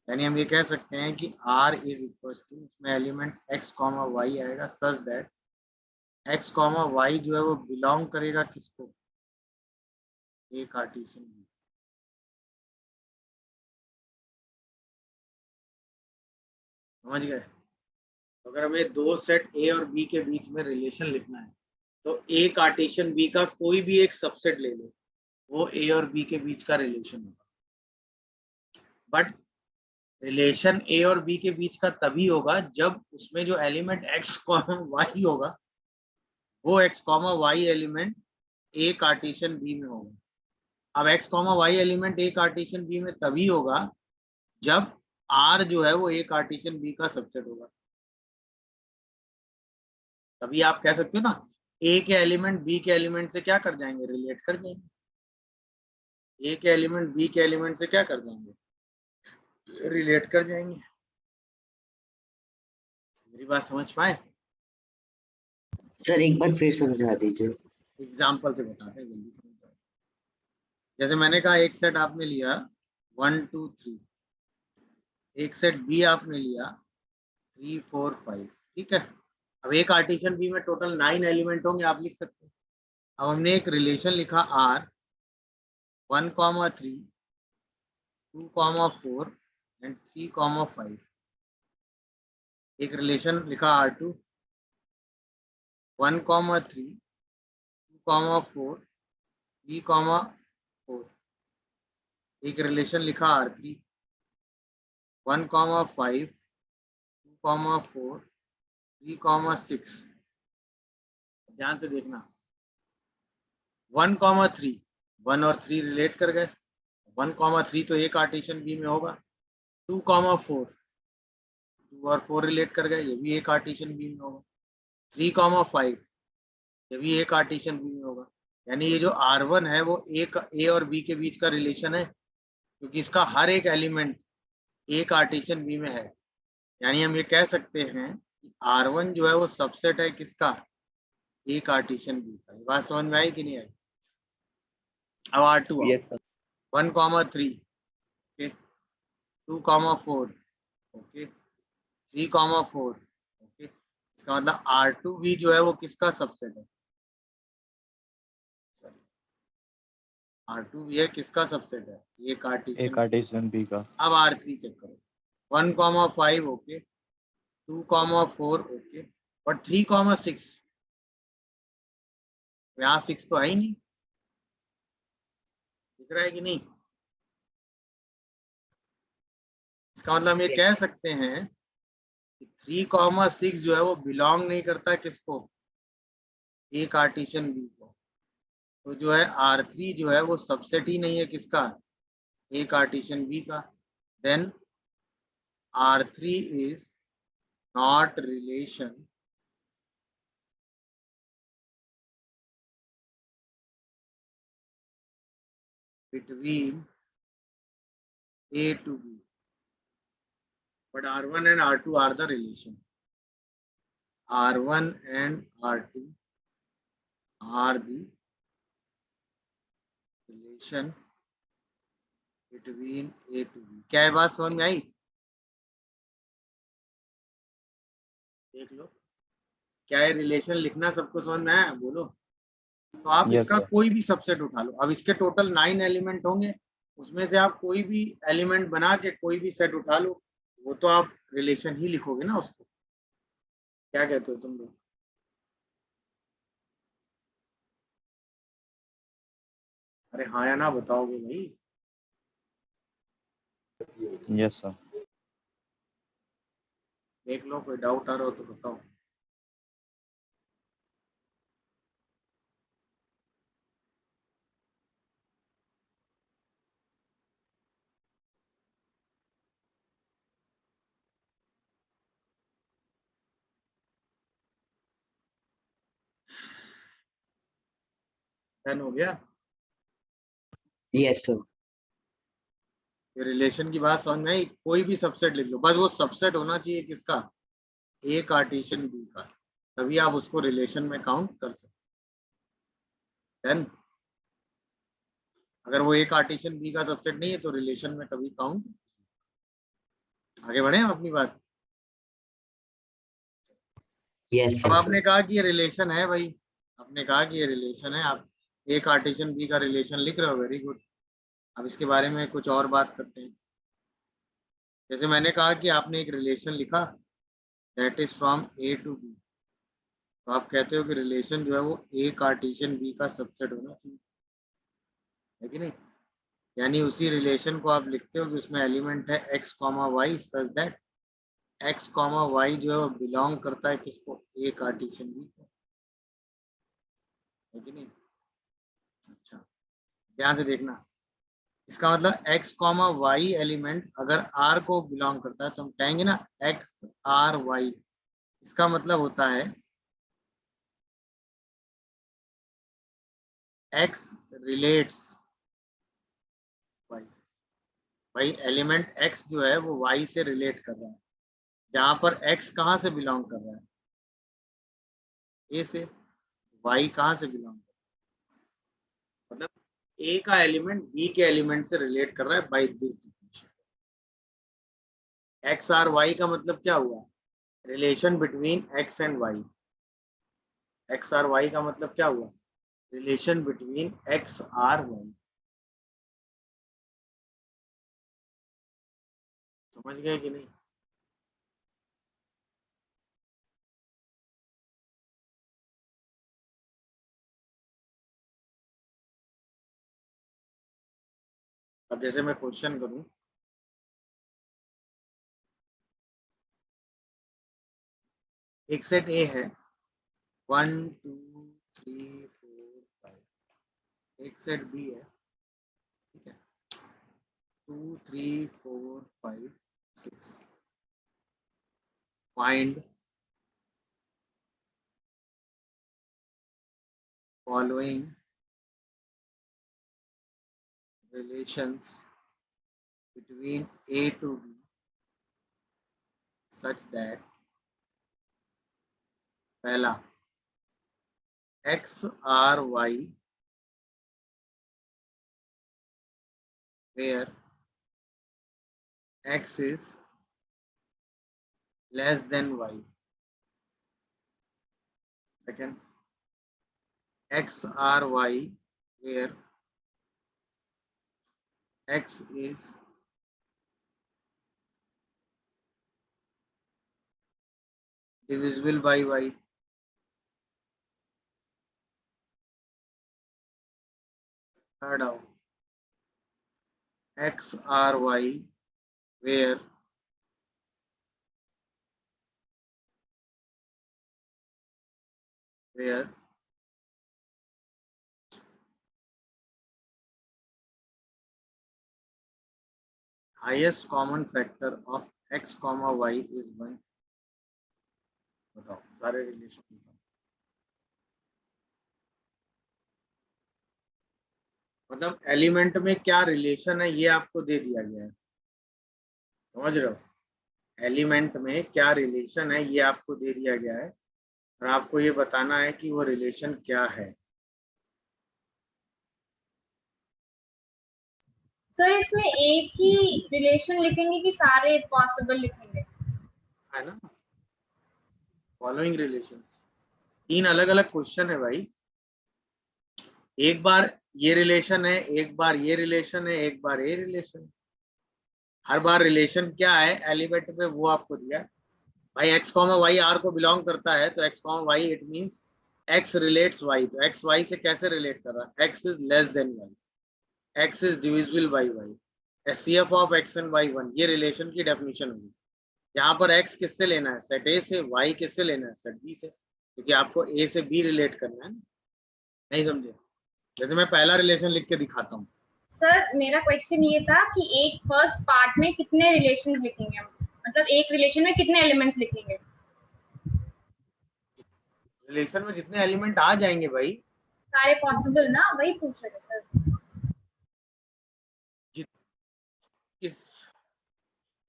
[SPEAKER 1] यानी हम ये कह सकते हैं कि R is equals to, इसमें एलिमेंट x, y आएगा such that x, y जो है वो बिलोंग करेगा किसको? A Cartesian B। समझ गए? तो अगर हमें दो सेट A और B के बीच में रिलेशन लिखना है तो A कार्टेशियन B का कोई भी एक सबसेट ले लो, वो A और B के बीच का रिलेशन होगा। बट रिलेशन A और B के बीच का तभी होगा जब उसमें जो एलिमेंट x, y होगा वो x, y element A Cartesian B में होगा। अब x, y element A Cartesian B में तभी होगा जब R जो है वो A कार्टेशियन B का सबसेट होगा। तभी आप कह सकते हो ना, A के एलिमेंट B के एलिमेंट से क्या कर जाएंगे? रिलेट कर जाएंगे। A के एलिमेंट B के एलिमेंट से क्या कर जाएंगे? रिलेट कर जाएंगे। मेरी बात समझ पाए?
[SPEAKER 4] सर एक बार फिर समझा दीजिए।
[SPEAKER 1] एग्जाम्पल से बताते हैं, जल्दी समझ जाओ। जैसे मैंने कहा एक सेट आपने लिया 1 2 3, एक सेट बी आपने लिया 3 4 5, ठीक है। अब एक कार्टेशियन बी में टोटल 9 एलिमेंट होंगे, आप लिख सकते हैं। अब हमने एक रिलेशन लिखा R 1, 3, 2, 4 एंड 3, 5। एक रिलेशन लिखा R2 1, 3, 2, 4, 3, 4। एक रिलेशन लिखा R3 1, 5, 2, 4, 3, 6। ध्यान से देखना, 1, 3, 1 और 3 रिलेट कर गए। 1, 3 तो एक कार्टेशियन बी में होगा। 2, 4 2 और 4 रिलेट कर गए, ये भी एक कार्टेशियन बी में होगा। 3,5 ये भी एक कार्टेशियन बी में होगा। यानी ये जो R1 है वो ए और बी के बीच का रिलेशन है, क्योंकि इसका हर एक एलिमेंट ए कार्टेशियन बी में है। यानी हम ये कह सकते हैं कि R1 जो है वो सबसेट है किसका, ए कार्टेशियन बी का। बात समझ में आई कि नहीं आई? अब R2
[SPEAKER 4] yes sir.
[SPEAKER 1] 1,3 okay, 2,4 okay, 3,4 okay. इसका मतलब R2 भी जो है वो किसका सबसेट है, R2 भी है किसका सबसेट है, ये
[SPEAKER 3] ए
[SPEAKER 1] कार्टेशियन।
[SPEAKER 3] कार्टेशियन बी का।
[SPEAKER 1] अब R3 चेक करो, 1,5 ओके, 2,4 ओके, और 3,6 यहाँ 6 तो है ही नहीं, दिख रहा है कि नहीं? इसका मतलब हम ये कह सकते हैं कि 3,6 जो है वो बिलोंग नहीं करता किसको, ए कार्टेशियन बी को। तो जो है R3 जो है वो सबसेट ही नहीं है किसका, ए कार्टेशियन बी का। Then R3 is not relation between A to B, but R1 and R2 are the relation. R1 and R2 are the relation between A to B. क्या है बात समझ में आई? देख लो, क्या है रिलेशन लिखना सबको समझ में आया? बोलो। तो आप
[SPEAKER 3] Yes,
[SPEAKER 1] इसका
[SPEAKER 3] sir.
[SPEAKER 1] कोई भी सबसेट उठा लो। अब इसके टोटल 9 एलिमेंट होंगे, उसमें से आप कोई भी एलिमेंट बना के कोई भी सेट उठा लो, वो तो आप रिलेशन ही लिखोगे ना उसको। क्या कहते हो तुम लोग? अरे हाँ या ना बताओगे भाई?
[SPEAKER 3] Yes, sir.
[SPEAKER 1] देख लो, कोई डाउट आ रहा हो तो बताओ। डन हो गया?
[SPEAKER 4] Yes sir.
[SPEAKER 1] ये रिलेशन की बात समझ में आई? कोई भी सबसेट लिख लो, बस वो सबसेट होना चाहिए किसका, ए कार्टेशियन बी का, तभी आप उसको रिलेशन में काउंट कर सकते। देन अगर वो ए कार्टेशियन बी का सबसेट नहीं है तो रिलेशन में कभी काउंट। आगे बढ़े हम अपनी बात।
[SPEAKER 4] यस
[SPEAKER 1] अब
[SPEAKER 4] सर।
[SPEAKER 1] आपने कहा कि ये रिलेशन है भाई, आपने कहा कि ये रिलेशन है, आप ए कार्टेशियन बी का रिलेशन लिख रहे हो, वेरी गुड। अब इसके बारे में कुछ और बात करते हैं। जैसे मैंने कहा कि आपने एक रिलेशन लिखा, that is from A to B, तो आप कहते हो कि रिलेशन जो है वो ए कार्टेशियन बी का सबसेट होना चाहिए, है कि नहीं? यानी उसी रिलेशन को आप लिखते हो कि उसमें एलिमेंट है x comma y, such that x comma y जो है वो बिलोंग करता है किसको, ए कार्टेशियन बी को, है कि नहीं? अच्छा, ध्यान से देखना, इसका मतलब x कॉमा वाई एलिमेंट अगर r को बिलोंग करता है तो हम कहेंगे ना x r y। इसका मतलब होता है x रिलेट्स y। भाई एलिमेंट x जो है वो y से रिलेट कर रहा है, जहां पर x कहाँ से बिलोंग कर रहा है, a से। y कहाँ से बिलोंग कर रहा है, मतलब a का एलिमेंट b के एलिमेंट से रिलेट कर रहा है by this definition. x r y का मतलब क्या हुआ, relation between x and y। x r y का मतलब क्या हुआ, relation between x r y। समझ गए कि नहीं? अब जैसे मैं क्वेश्चन करूं, एक सेट ए है 1 2 3 4 5, एक सेट बी है, ठीक है, 2 3 4 5 6, find following relations between A to B such that पहला x r y where x is less than y. Second, x r y where x is divisible by y. Third out, x r y where highest common factor of x comma y is 1. बताओ सारे relation. मतलब element में क्या relation है ये आपको दे दिया गया है, समझ रहे हो? एलिमेंट में क्या रिलेशन है ये आपको दे दिया गया है और आपको ये बताना है कि वो रिलेशन क्या है।
[SPEAKER 5] सर इसमें एक ही रिलेशन लिखेंगे कि सारे पॉसिबल लिखेंगे?
[SPEAKER 1] है ना, फॉलोइंग रिलेशंस। 3 अलग अलग क्वेश्चन है भाई, एक बार ये रिलेशन है, एक बार ये रिलेशन है, एक बार ये रिलेशन। हर बार रिलेशन क्या है एलिमेंट में वो आपको दिया है। भाई x कॉमा वाई आर को बिलोंग करता है तो x comma why it means x relates y। तो x y से कैसे रिलेट कर रहा है? x is less then y, x is divisible by y, HCF of x and y 1। ये रिलेशन की डेफिनेशन होगी। यहाँ पर x किससे लेना है? सेट A से। y किससे लेना है? सेट B से, क्योंकि आपको A से B रिलेट करना है ना। नहीं समझे? जैसे मैं पहला रिलेशन लिख के दिखाता हूँ।
[SPEAKER 5] सर मेरा क्वेश्चन ये था कि एक फर्स्ट पार्ट में कितने रिलेशंस लिखेंगे हम, मतलब एक रिलेशन में कितने एलिमेंट्स लिखेंगे?
[SPEAKER 1] रिलेशन में जितने एलिमेंट आ जाएंगे भाई,
[SPEAKER 5] सारे पॉसिबल ना, वही पूछ रहे थे सर।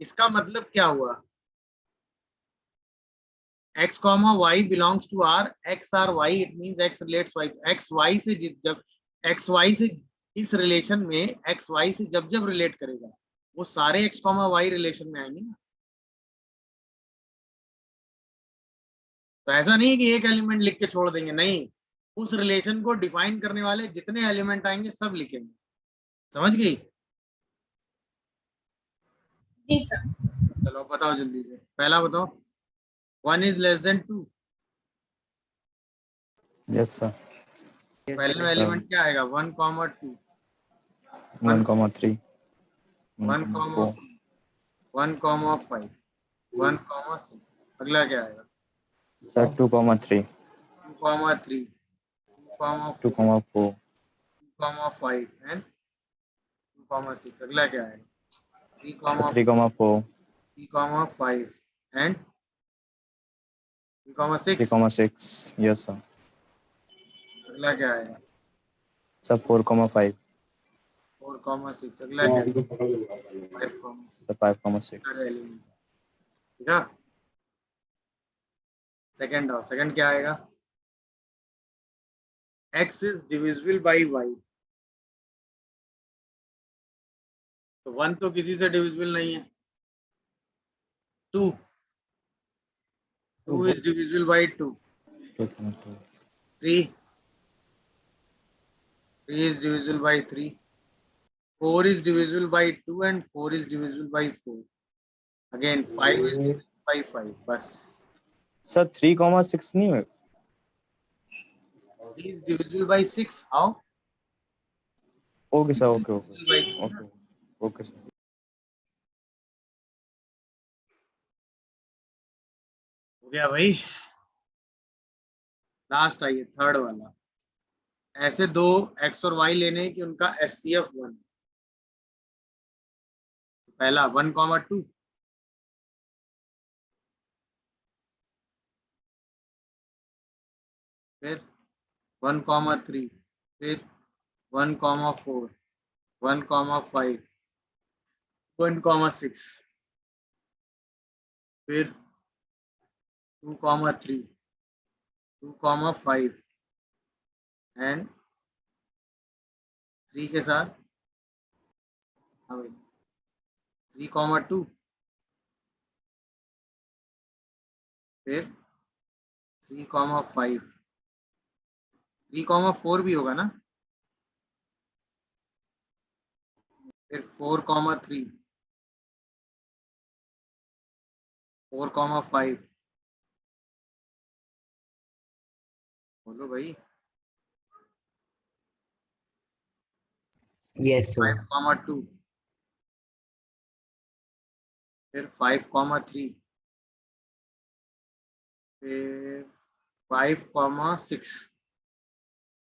[SPEAKER 1] इसका मतलब क्या हुआ? x comma y belongs to R, x r y it means x relates y। x y से जब x y से इस रिलेशन में x y से जब जब रिलेट करेगा वो सारे x comma y रिलेशन में आएंगे ना। तो ऐसा नहीं है कि एक एलिमेंट लिख के छोड़ देंगे, नहीं, उस रिलेशन को डिफाइन करने वाले जितने एलिमेंट आएंगे सब लिखेंगे। समझ गई?
[SPEAKER 5] जी सर।
[SPEAKER 1] चलो बताओ जल्दी से, पहला बताओ। 1 is less than 2।
[SPEAKER 3] Yes sir.
[SPEAKER 1] पहले में एलिमेंट क्या आएगा? 1 comma 2,
[SPEAKER 3] 1 comma 3,
[SPEAKER 1] 1 comma 4, 1 comma 5, 1 comma 6। अगला क्या आएगा?
[SPEAKER 3] Sir 2 comma 3,
[SPEAKER 1] 2 comma 3, 2 comma
[SPEAKER 3] 2
[SPEAKER 1] 4,
[SPEAKER 3] comma 4,
[SPEAKER 1] 2 comma 5 and 2 comma 6। अगला क्या आएगा? 3 comma
[SPEAKER 3] 3 comma 4,
[SPEAKER 1] 3 comma 5 and 3 comma 6।
[SPEAKER 3] 3 comma 6, yes sir.
[SPEAKER 1] अगला क्या आएगा?
[SPEAKER 3] Sir 4 comma 5,
[SPEAKER 1] 4 comma 6। अगला क्या आएगा? 5 comma 6।
[SPEAKER 3] Sir 5 comma 6।
[SPEAKER 1] सारे एलिमेंट, ठीक है। सेकंड आओ, सेकंड क्या आएगा? x is divisible by y। तो 1 तो किसी से डिविजिबल नहीं है। 2 is divisible by 2। 3 is divisible by 3। 4 is divisible by 2 and 4 is divisible by 4। Again 5 is divisible by 5। बस
[SPEAKER 3] सर 3 comma 6 नहीं है?
[SPEAKER 1] 3 is divisible by 6। How?
[SPEAKER 3] Okay sir, okay
[SPEAKER 1] Divisible by 3
[SPEAKER 3] ओके
[SPEAKER 1] ना।
[SPEAKER 3] Okay sir.
[SPEAKER 1] हो गया भाई। लास्ट आइए, third वाला। ऐसे दो x और y लेने हैं कि उनका HCF 1। पहला 1 comma 2, फिर 1,3, फिर 1,4, 1,5, 1,6, फिर 2,3, 2,5 एंड 3 के साथ, हाँ भाई 3,2, फिर 3,5, 3,4 भी होगा ना, फिर 4,3, 4,5, बोलो भाई,
[SPEAKER 4] Yes, sir.
[SPEAKER 1] 5,2, फिर 5,3, फिर 5,6,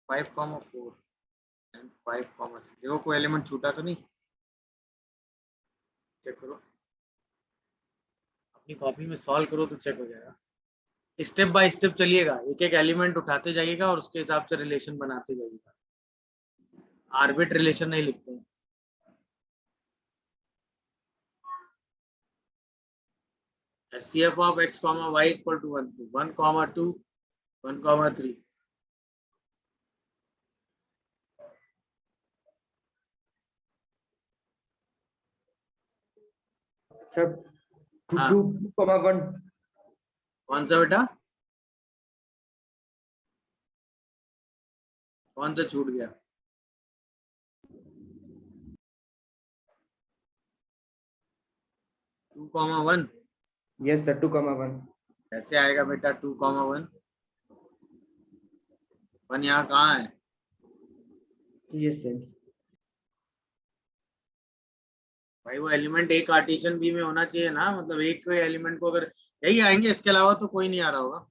[SPEAKER 1] 5,4 एंड 5,6। देखो कोई एलिमेंट छूटा तो नहीं, चेक करो अपनी कॉपी में, सॉल्व करो तो चेक हो जाएगा। स्टेप बाय स्टेप चलिएगा, एक एक एलिमेंट उठाते जाइएगा और उसके हिसाब से रिलेशन बनाते जाइएगा, आर्बिट रिलेशन नहीं लिखते हैं। HCF of x, y equal to 1, 1,2, 1,3।
[SPEAKER 6] Sir
[SPEAKER 1] हाँ।
[SPEAKER 6] 2,1
[SPEAKER 1] कौन सा बेटा, कौन सा छूट गया? Two comma one,
[SPEAKER 6] yes sir 2,1
[SPEAKER 1] कैसे आएगा बेटा 2,1? 1 यहाँ कहाँ है?
[SPEAKER 6] यस सर
[SPEAKER 1] भाई वो एलिमेंट एक कार्टेशियन बी में होना चाहिए ना, मतलब एक एलिमेंट को अगर यही आएंगे, इसके अलावा तो कोई नहीं आ रहा होगा,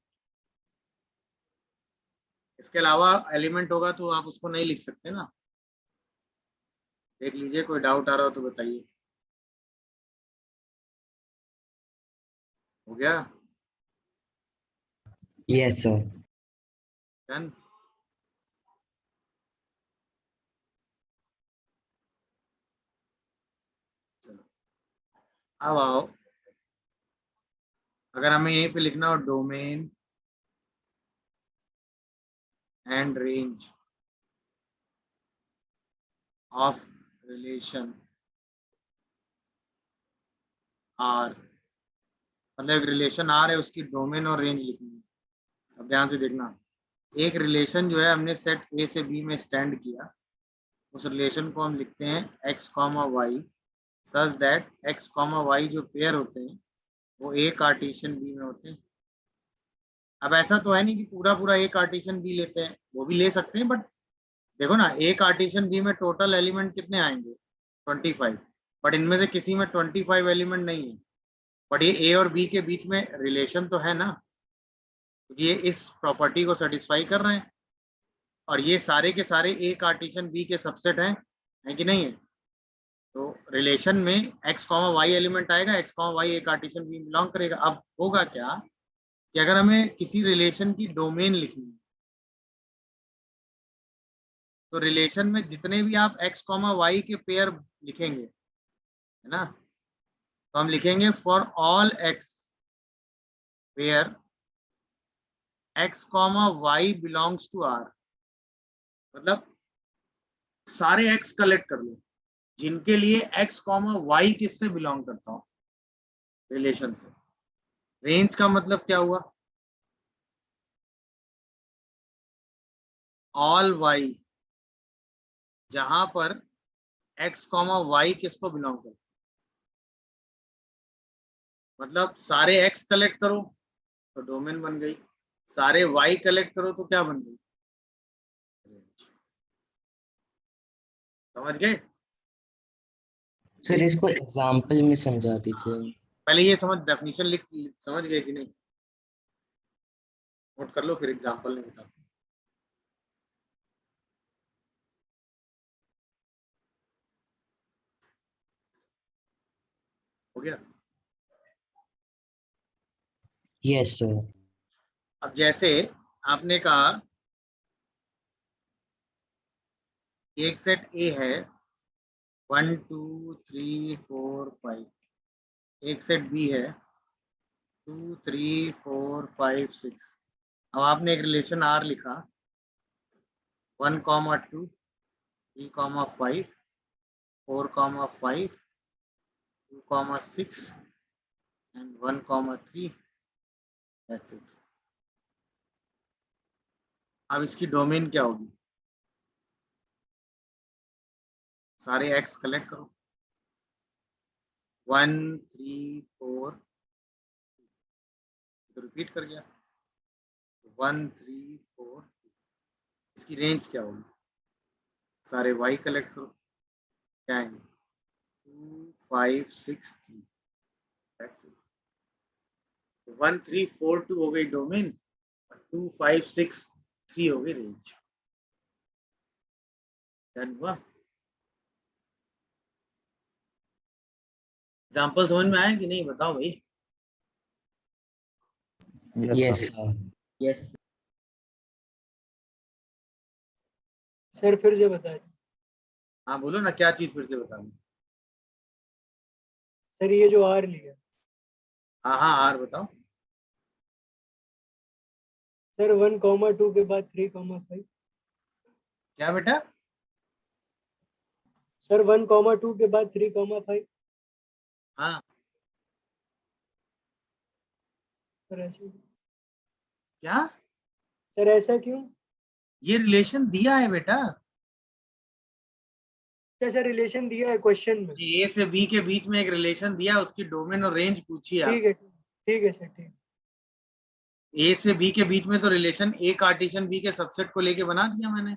[SPEAKER 1] इसके अलावा एलिमेंट होगा तो आप उसको नहीं लिख सकते ना। देख लीजिए, कोई डाउट आ रहा हो तो बताइए। हो गया
[SPEAKER 4] Yes, sir.
[SPEAKER 1] डन। चलो अब आओ, अगर हमें यहीं पे लिखना हो domain and range of relation R, मतलब एक रिलेशन आर है उसकी डोमेन और रेंज लिखनी है। अब ध्यान से देखना, एक रिलेशन जो है हमने सेट ए से बी में स्टैंड किया, उस रिलेशन को हम लिखते हैं x, y such that x, y जो पेयर होते हैं वो ए कार्टेशियन बी में होते हैं। अब ऐसा तो है नहीं कि पूरा पूरा ए कार्टेशियन बी लेते हैं, वो भी ले सकते हैं, बट देखो ना ए कार्टेशियन बी में टोटल एलिमेंट कितने आएंगे 25, बट इनमें से किसी में 25 एलिमेंट नहीं है, बट ये ए और बी के बीच में रिलेशन तो है ना, क्योंकि ये इस प्रॉपर्टी को सेटिस्फाई कर रहे हैं, और ये सारे के सारे ए कार्टेशियन बी के सबसेट हैं, है कि नहीं है? तो रिलेशन में x, y एलिमेंट आएगा, x, y ए कार्टेशियन बी बिलोंग करेगा। अब होगा क्या कि अगर हमें किसी रिलेशन की डोमेन लिखनी है, तो रिलेशन में जितने भी आप x, y के पेयर लिखेंगे, है ना, तो हम लिखेंगे for all x where x, y belongs to r, मतलब सारे x कलेक्ट कर लो जिनके लिए x, y किससे बिलोंग करता हो, रिलेशन से। रेंज का मतलब क्या हुआ, ऑल y जहां पर x, y किसको बिलोंग करता है, मतलब सारे x कलेक्ट करो तो डोमेन बन गई, सारे y कलेक्ट करो तो क्या बन गई, रेंज। समझ गए?
[SPEAKER 4] सर इसको एग्जाम्पल में समझा दीजिए।
[SPEAKER 1] पहले ये समझ, डेफिनेशन लिख, समझ गए कि नहीं? नोट कर लो, फिर एग्जांपल नहीं बताते। हो गया?
[SPEAKER 4] Yes, sir.
[SPEAKER 1] अब जैसे आपने कहा एक सेट ए है 1 2 3 4 5, एक सेट बी है 2 3 4 5 6। अब आपने एक रिलेशन आर लिखा 1, 2, 3, 5, 4, 5, 2, 6 and 1, 3। That's it। अब इसकी डोमेन क्या होगी? सारे एक्स कलेक्ट करो 1 3 4, तो रिपीट कर गया 1 3 4। इसकी रेंज क्या होगी? सारे वाई कलेक्ट करो, क्या आएंगे 2 5 6 3। 1 3 4 2 हो गई डोमेन, 2 5 6 3 हो गई रेंज। डन हुआ? एग्जाम्पल समझ में आया कि नहीं बताओ भाई?
[SPEAKER 3] Yes sir.
[SPEAKER 1] यस
[SPEAKER 7] सर फिर से बताएं।
[SPEAKER 1] हाँ बोलो ना, क्या चीज फिर से बता दूं?
[SPEAKER 7] सर ये जो आर लिया
[SPEAKER 1] हाँ हाँ आर बताओ।
[SPEAKER 7] सर 1, 2 के बाद 3, 5।
[SPEAKER 1] क्या बेटा?
[SPEAKER 7] सर 1, 2 के बाद 3, 5।
[SPEAKER 1] हाँ
[SPEAKER 7] सर ऐसे
[SPEAKER 1] क्या?
[SPEAKER 7] सर ऐसा क्यों?
[SPEAKER 1] ये रिलेशन दिया है बेटा,
[SPEAKER 7] सर रिलेशन दिया है क्वेश्चन में।
[SPEAKER 1] ए से बी के बीच में एक रिलेशन दिया, उसकी डोमेन और रेंज पूछी है
[SPEAKER 7] ठीक है सर ठीक।
[SPEAKER 1] ए से बी के बीच में तो रिलेशन ए कार्टेशियन बी के सबसेट को लेके बना दिया मैंने।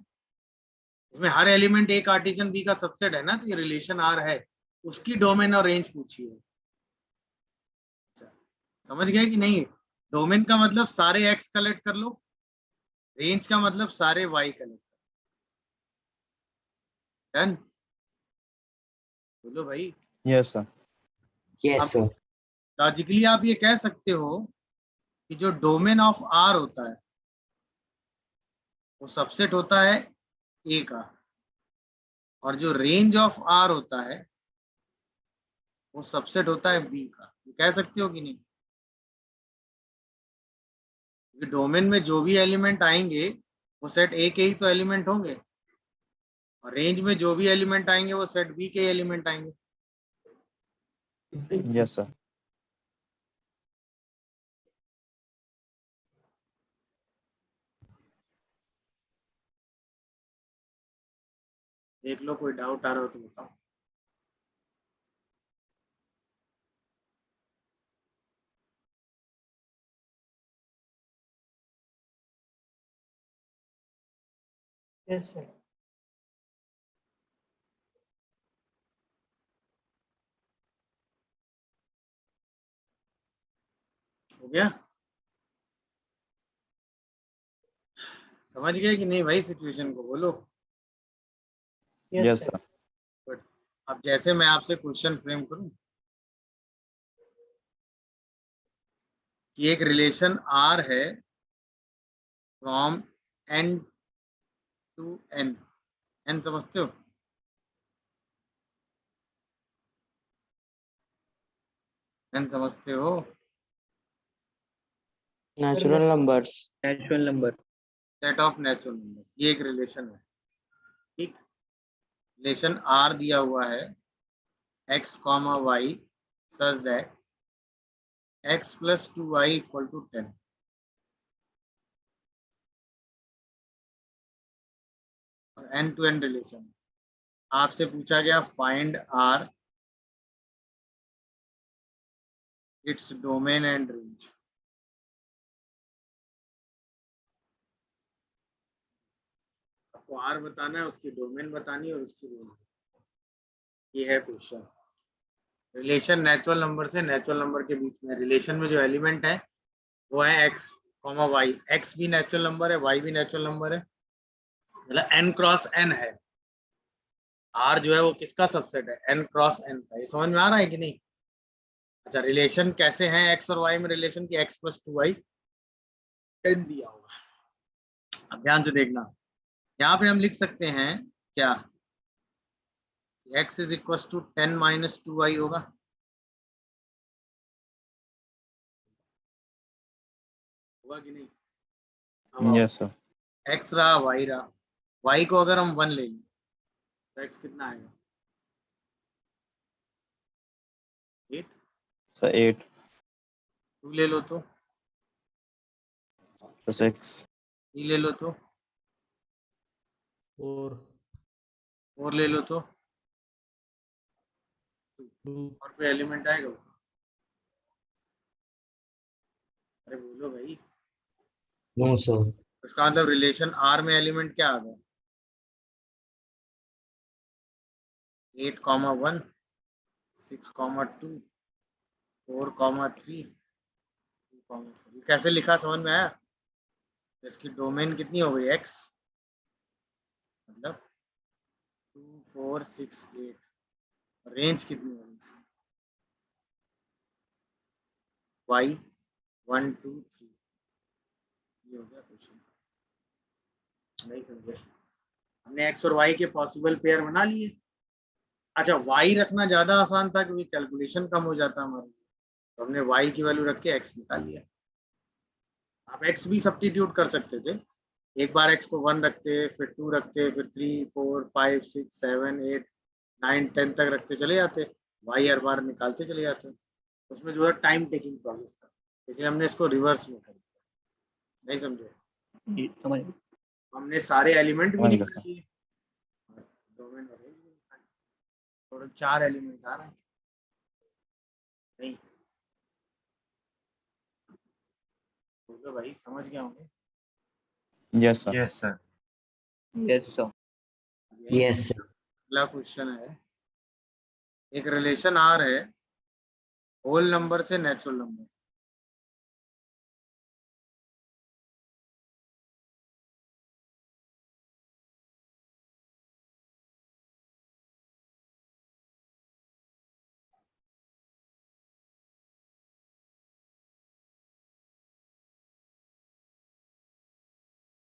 [SPEAKER 1] इसमें हर एलिमेंट ए कार्टेशियन बी का सबसेट है ना, तो ये रिलेशन आर है, उसकी डोमेन और रेंज पूछी है। अच्छा, समझ गए कि नहीं? डोमेन का मतलब सारे एक्स कलेक्ट कर लो, रेंज का मतलब सारे वाई कलेक्ट कर। डन? बोलो भाई।
[SPEAKER 3] Yes sir.
[SPEAKER 4] Yes sir.
[SPEAKER 1] Logically आप ये कह सकते हो कि जो डोमेन ऑफ आर होता है वो सबसेट होता है ए का, और जो रेंज ऑफ आर होता है वो सबसेट होता है बी का। ये कह सकते हो कि नहीं? क्योंकि डोमेन में जो भी एलिमेंट आएंगे वो सेट ए के ही तो एलिमेंट होंगे, और रेंज में जो भी एलिमेंट आएंगे वो सेट बी के एलिमेंट आएंगे।
[SPEAKER 3] Yes sir.
[SPEAKER 1] देख लो कोई डाउट आ रहा हो तो बताओ।
[SPEAKER 7] Yes sir.
[SPEAKER 1] हो गया? समझ गए कि नहीं भाई? सिचुएशन को बोलो।
[SPEAKER 3] Yes sir.
[SPEAKER 1] बट अब जैसे मैं आपसे क्वेश्चन फ्रेम करूं कि एक रिलेशन आर है from N to N, N समझते हो? एन समझते हो?
[SPEAKER 4] Natural numbers.
[SPEAKER 6] Natural number.
[SPEAKER 1] Set of natural numbers, ये एक रिलेशन है। ठीक, रिलेशन आर दिया हुआ है x, y such that x plus 2y equal to 10। और एन टू एन रिलेशन। आपसे पूछा गया find R, its domain and range. आपको आर बताना है, उसकी डोमेन बतानी है और उसकी रेंज। ये है क्वेश्चन। रिलेशन नेचुरल नंबर से नेचुरल नंबर के बीच में, रिलेशन में जो एलिमेंट है वो है x, y। x भी नेचुरल नंबर है, y भी नेचुरल नंबर है, मतलब n क्रॉस n है। r जो है वो किसका सबसेट है? n क्रॉस n का। ये समझ में आ रहा है कि नहीं? अच्छा, रिलेशन कैसे हैं x और y में? रिलेशन की x plus 2y 10 दिया हुआ। अब ध्यान से देखना, यहाँ पे हम लिख सकते हैं क्या x is equal to 10 minus 2y होगा। होगा कि नहीं? अब
[SPEAKER 3] यस सर।
[SPEAKER 1] x रहा, y रहा, y को अगर हम 1 लेंगे तो x कितना आएगा? 8।
[SPEAKER 3] सर 8
[SPEAKER 1] 2 ले लो तो,
[SPEAKER 3] तो 6
[SPEAKER 1] 3 ले लो तो,
[SPEAKER 7] 4
[SPEAKER 1] 4 ले लो तो,
[SPEAKER 7] 2
[SPEAKER 1] और कोई एलिमेंट आएगा? अरे बोलो भाई।
[SPEAKER 8] No sir.
[SPEAKER 1] इसका मतलब रिलेशन R में एलिमेंट क्या आ गया? 8, 1, 6, 2, 4, 3, 2, 4। कैसे लिखा, समझ में आया? इसकी डोमेन कितनी हो गई? x, मतलब 2, 4, 6, 8। रेंज कितनी हो गई इसकी? y 1, 2, 3। ये हो गया क्वेश्चन। नहीं समझे? हमने x और y के पॉसिबल पेयर बना लिए। अच्छा, y रखना ज्यादा आसान था क्योंकि कैलकुलेशन कम हो जाता हमारा, तो हमने y की वैल्यू रख के x निकाल लिया। आप x भी सब्स्टिट्यूट कर सकते थे, एक बार x को 1 रखते, फिर 2 रखते, फिर 3, 4, 5, 6, 7, 8, 9, 10 तक रखते चले जाते, y हर बार निकालते चले जाते। उसमें जो है टाइम टेकिंग प्रोसेस था, इसलिए हमने इसको रिवर्स में कर दिया। नहीं समझे?
[SPEAKER 4] समझ।
[SPEAKER 1] हमने सारे एलिमेंट भी
[SPEAKER 3] समझ
[SPEAKER 1] निकाल
[SPEAKER 3] गया।
[SPEAKER 1] लिए, डोमेन और रेंज भी निकाल लिए। टोटल 4 एलिमेंट आ रहे हैं। नहीं बोलो भाई, समझ गया होंगे?
[SPEAKER 3] Yes sir.
[SPEAKER 2] Yes, sir.
[SPEAKER 4] Yes sir.
[SPEAKER 8] Yes sir.
[SPEAKER 1] अगला क्वेश्चन है, एक रिलेशन आर है होल नंबर से नेचुरल नंबर।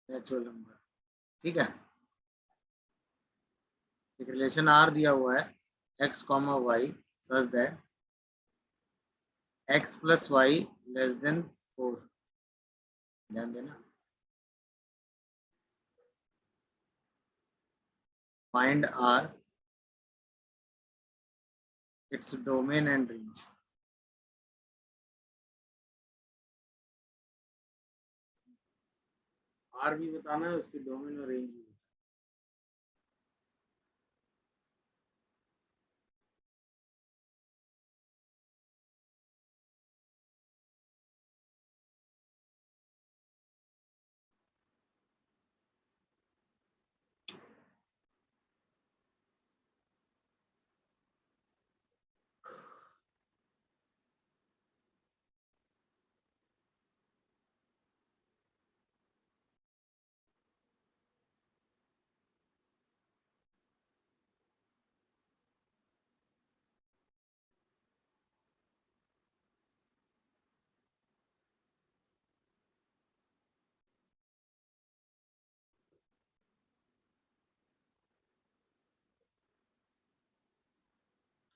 [SPEAKER 1] नेचुरल नंबर, ठीक है। एक रिलेशन आर दिया हुआ है x, y such that x plus y less than 4। ध्यान देना। Find r its domain and range. r भी बताना है, उसकी डोमेन और रेंज भी।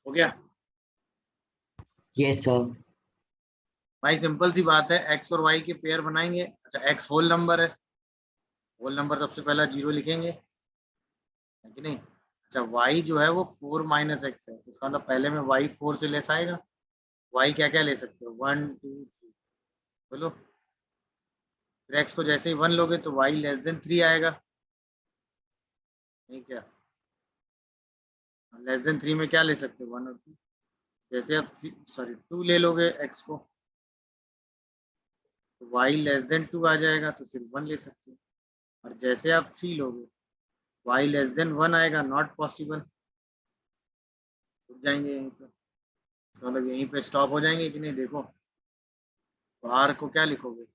[SPEAKER 1] हो गया
[SPEAKER 8] यस सर।
[SPEAKER 1] भाई, सिंपल सी बात है, x और y के पेयर बनाएंगे। अच्छा, x होल नंबर है, होल नंबर सबसे पहला 0 लिखेंगे, है कि नहीं? अच्छा, y जो है वो 4 माइनस एक्स है, तो इसका मतलब पहले में y 4 से लेस आएगा। y क्या क्या ले सकते हो? 1, 2, 3, बोलो। फिर x को जैसे ही 1 लोगे तो y लेस देन 3 आएगा, नहीं क्या? लेस देन 3 में क्या ले सकते हो? 1 और 2। जैसे आप 2 ले लोगे x को तो y लेस देन 2 आ जाएगा, तो सिर्फ 1 ले सकते हो। और जैसे आप 3 लोगे y लेस देन 1 आएगा, नॉट पॉसिबल। रुक जाएंगे यहीं पे, मतलब यहीं पे स्टॉप हो जाएंगे कि नहीं? देखो, तो r को क्या लिखोगे?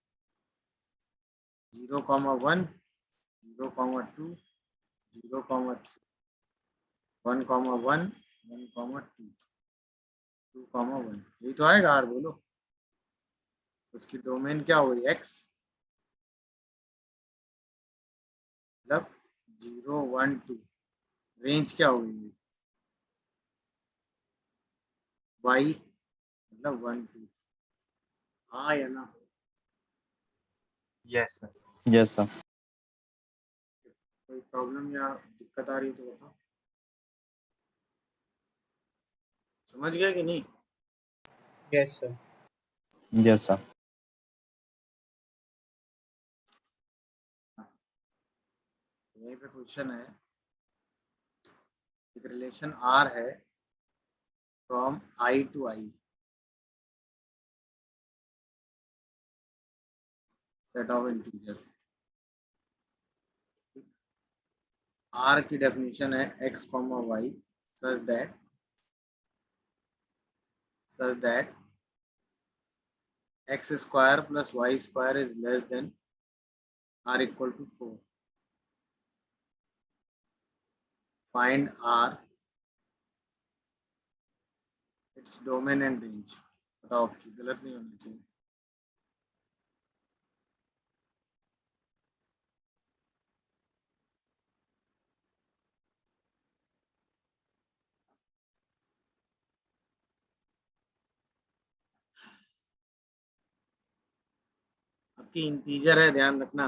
[SPEAKER 1] 0, 1, 0, 2, 0, 3, 1, 1, 1, 2, 2, 1। यही तो आएगा r, बोलो। उसकी डोमेन क्या हो गई? x, मतलब 0, 1, 2। रेंज क्या होगी? y मतलब 1 2, हाँ या ना?
[SPEAKER 2] Yes, sir.
[SPEAKER 3] Yes sir.
[SPEAKER 1] कोई प्रॉब्लम या दिक्कत आ रही है तो बताओ। समझ गए कि नहीं?
[SPEAKER 6] Yes, sir.
[SPEAKER 3] Yes sir.
[SPEAKER 1] यहीं पे क्वेश्चन है, एक रिलेशन R है from I to I, set of integers. R की डेफिनेशन है x, y such that x square plus y square is less than or equal to 4. Find R, its domain and range. बताओ, आपकी गलत नहीं होनी चाहिए। आपकी इंटीजर है, ध्यान रखना।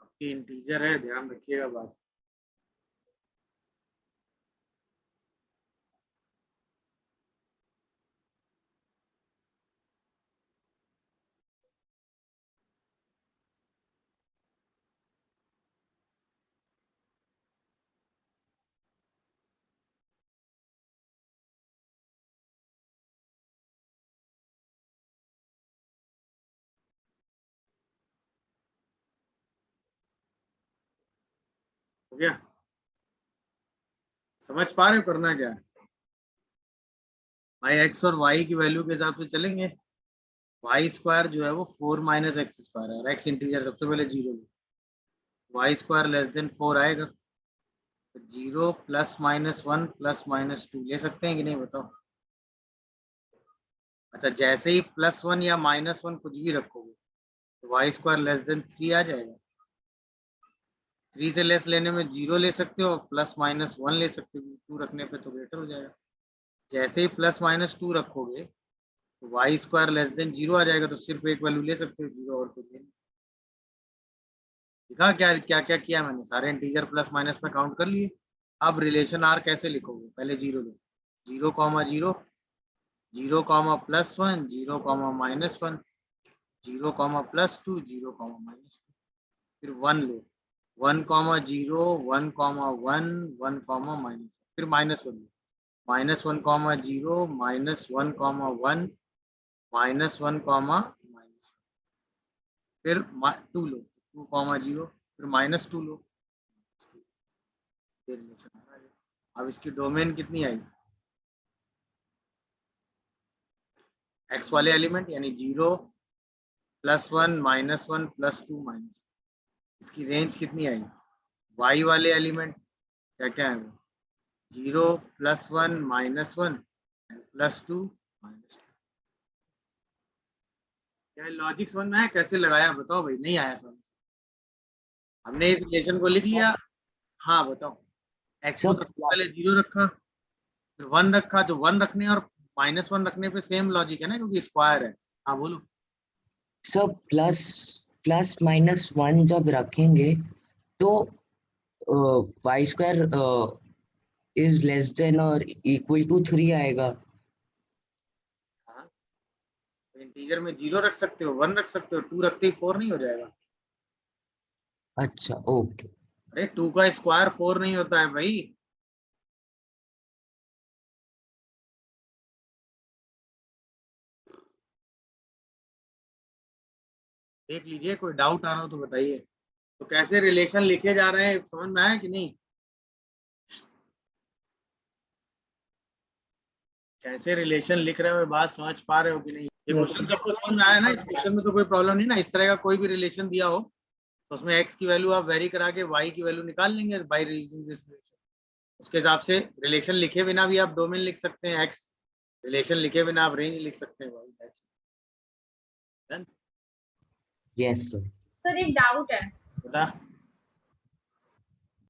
[SPEAKER 1] आपकी इंटीजर है, ध्यान रखिएगा बात। हो गया? समझ पा रहे हो करना क्या है? भाई x और y की वैल्यू के हिसाब से चलेंगे। y स्क्वायर जो है वो 4 माइनस एक्स स्क्वायर है और x इंटीजर सबसे पहले 0, y स्क्वायर लेस देन 4 आएगा। 0 प्लस माइनस 1 प्लस माइनस 2 ले सकते हैं कि नहीं, बताओ? अच्छा, जैसे ही +1 या -1 कुछ भी रखोगे तो वाई स्क्वायर लेस देन 3 आ जाएगा। 3 से लेस लेने में 0 ले सकते हो, प्लस माइनस 1 ले सकते हो, 2 रखने पे तो ग्रेटर हो जाएगा। जैसे ही प्लस माइनस 2 रखोगे तो वाई स्क्वायर लेस देन 0 आ जाएगा, तो सिर्फ एक वैल्यू ले सकते हो, 0 और कुछ नहीं। देखा क्या क्या क्या किया मैंने? सारे इंटीजर प्लस माइनस में काउंट कर लिए। अब रिलेशन आर कैसे लिखोगे? पहले 0 लो, 0 comma 0, 0 comma +1, 0 comma -1, 0 comma +2, 0 comma -2, फिर 1 लो, 1 कॉमा 0, 1 कॉमा 1, 1 कॉमा -1, फिर -1 लो, -1 कॉमा 0, -1 कॉमा 1, -1 कॉमा -1, फिर 2 लो, 2 कॉमा 0, फिर -2 लो। ये रिलेशन आ रहा है। अब इसकी डोमेन कितनी आई? x वाले एलिमेंट यानी 0 +1 -1 +2 माइनस, इसकी रेंज कितनी आई? y वाले एलिमेंट क्या क्या है? 0 +1 -1 +2 -2। क्या लॉजिक समझ में आया? कैसे लगाया बताओ भाई? नहीं आया समझ? हमने इस रिलेशन को लिख लिया। हाँ बताओ। x को सबसे पहले 0 रखा, फिर 1 रखा, जो 1 रखने और -1 रखने पे सेम लॉजिक है ना, क्योंकि स्क्वायर है। हाँ बोलो।
[SPEAKER 8] सर प्लस -1 जब रखेंगे तो y square is less than और इक्वल टू 3 आएगा।
[SPEAKER 1] हाँ, तो इंटीजर में 0 रख सकते हो, 1 रख सकते हो, 2 रखते ही 4 नहीं हो जाएगा?
[SPEAKER 8] अच्छा ओके।
[SPEAKER 1] अरे 2 का स्क्वायर 4 नहीं होता है भाई। देख लीजिए, कोई डाउट आ रहा हो तो बताइए। तो कैसे रिलेशन लिखे जा रहे हैं, समझ में आया कि नहीं? कैसे रिलेशन लिख रहे हो, बात समझ पा रहे हो कि नहीं? ये क्वेश्चन सबको समझ में आया ना? इस क्वेश्चन में तो कोई प्रॉब्लम नहीं ना? इस तरह का कोई भी रिलेशन दिया हो तो उसमें x की वैल्यू आप वेरी करा के y की वैल्यू निकाल लेंगे बाय यूजिंग दिस रिलेशन। उसके हिसाब से रिलेशन लिखे बिना भी आप डोमेन लिख सकते हैं। x रिलेशन लिखे बिना आप रेंज लिख सकते हैं भाई।
[SPEAKER 8] Yes sir.
[SPEAKER 5] सर एक डाउट है,
[SPEAKER 1] बता।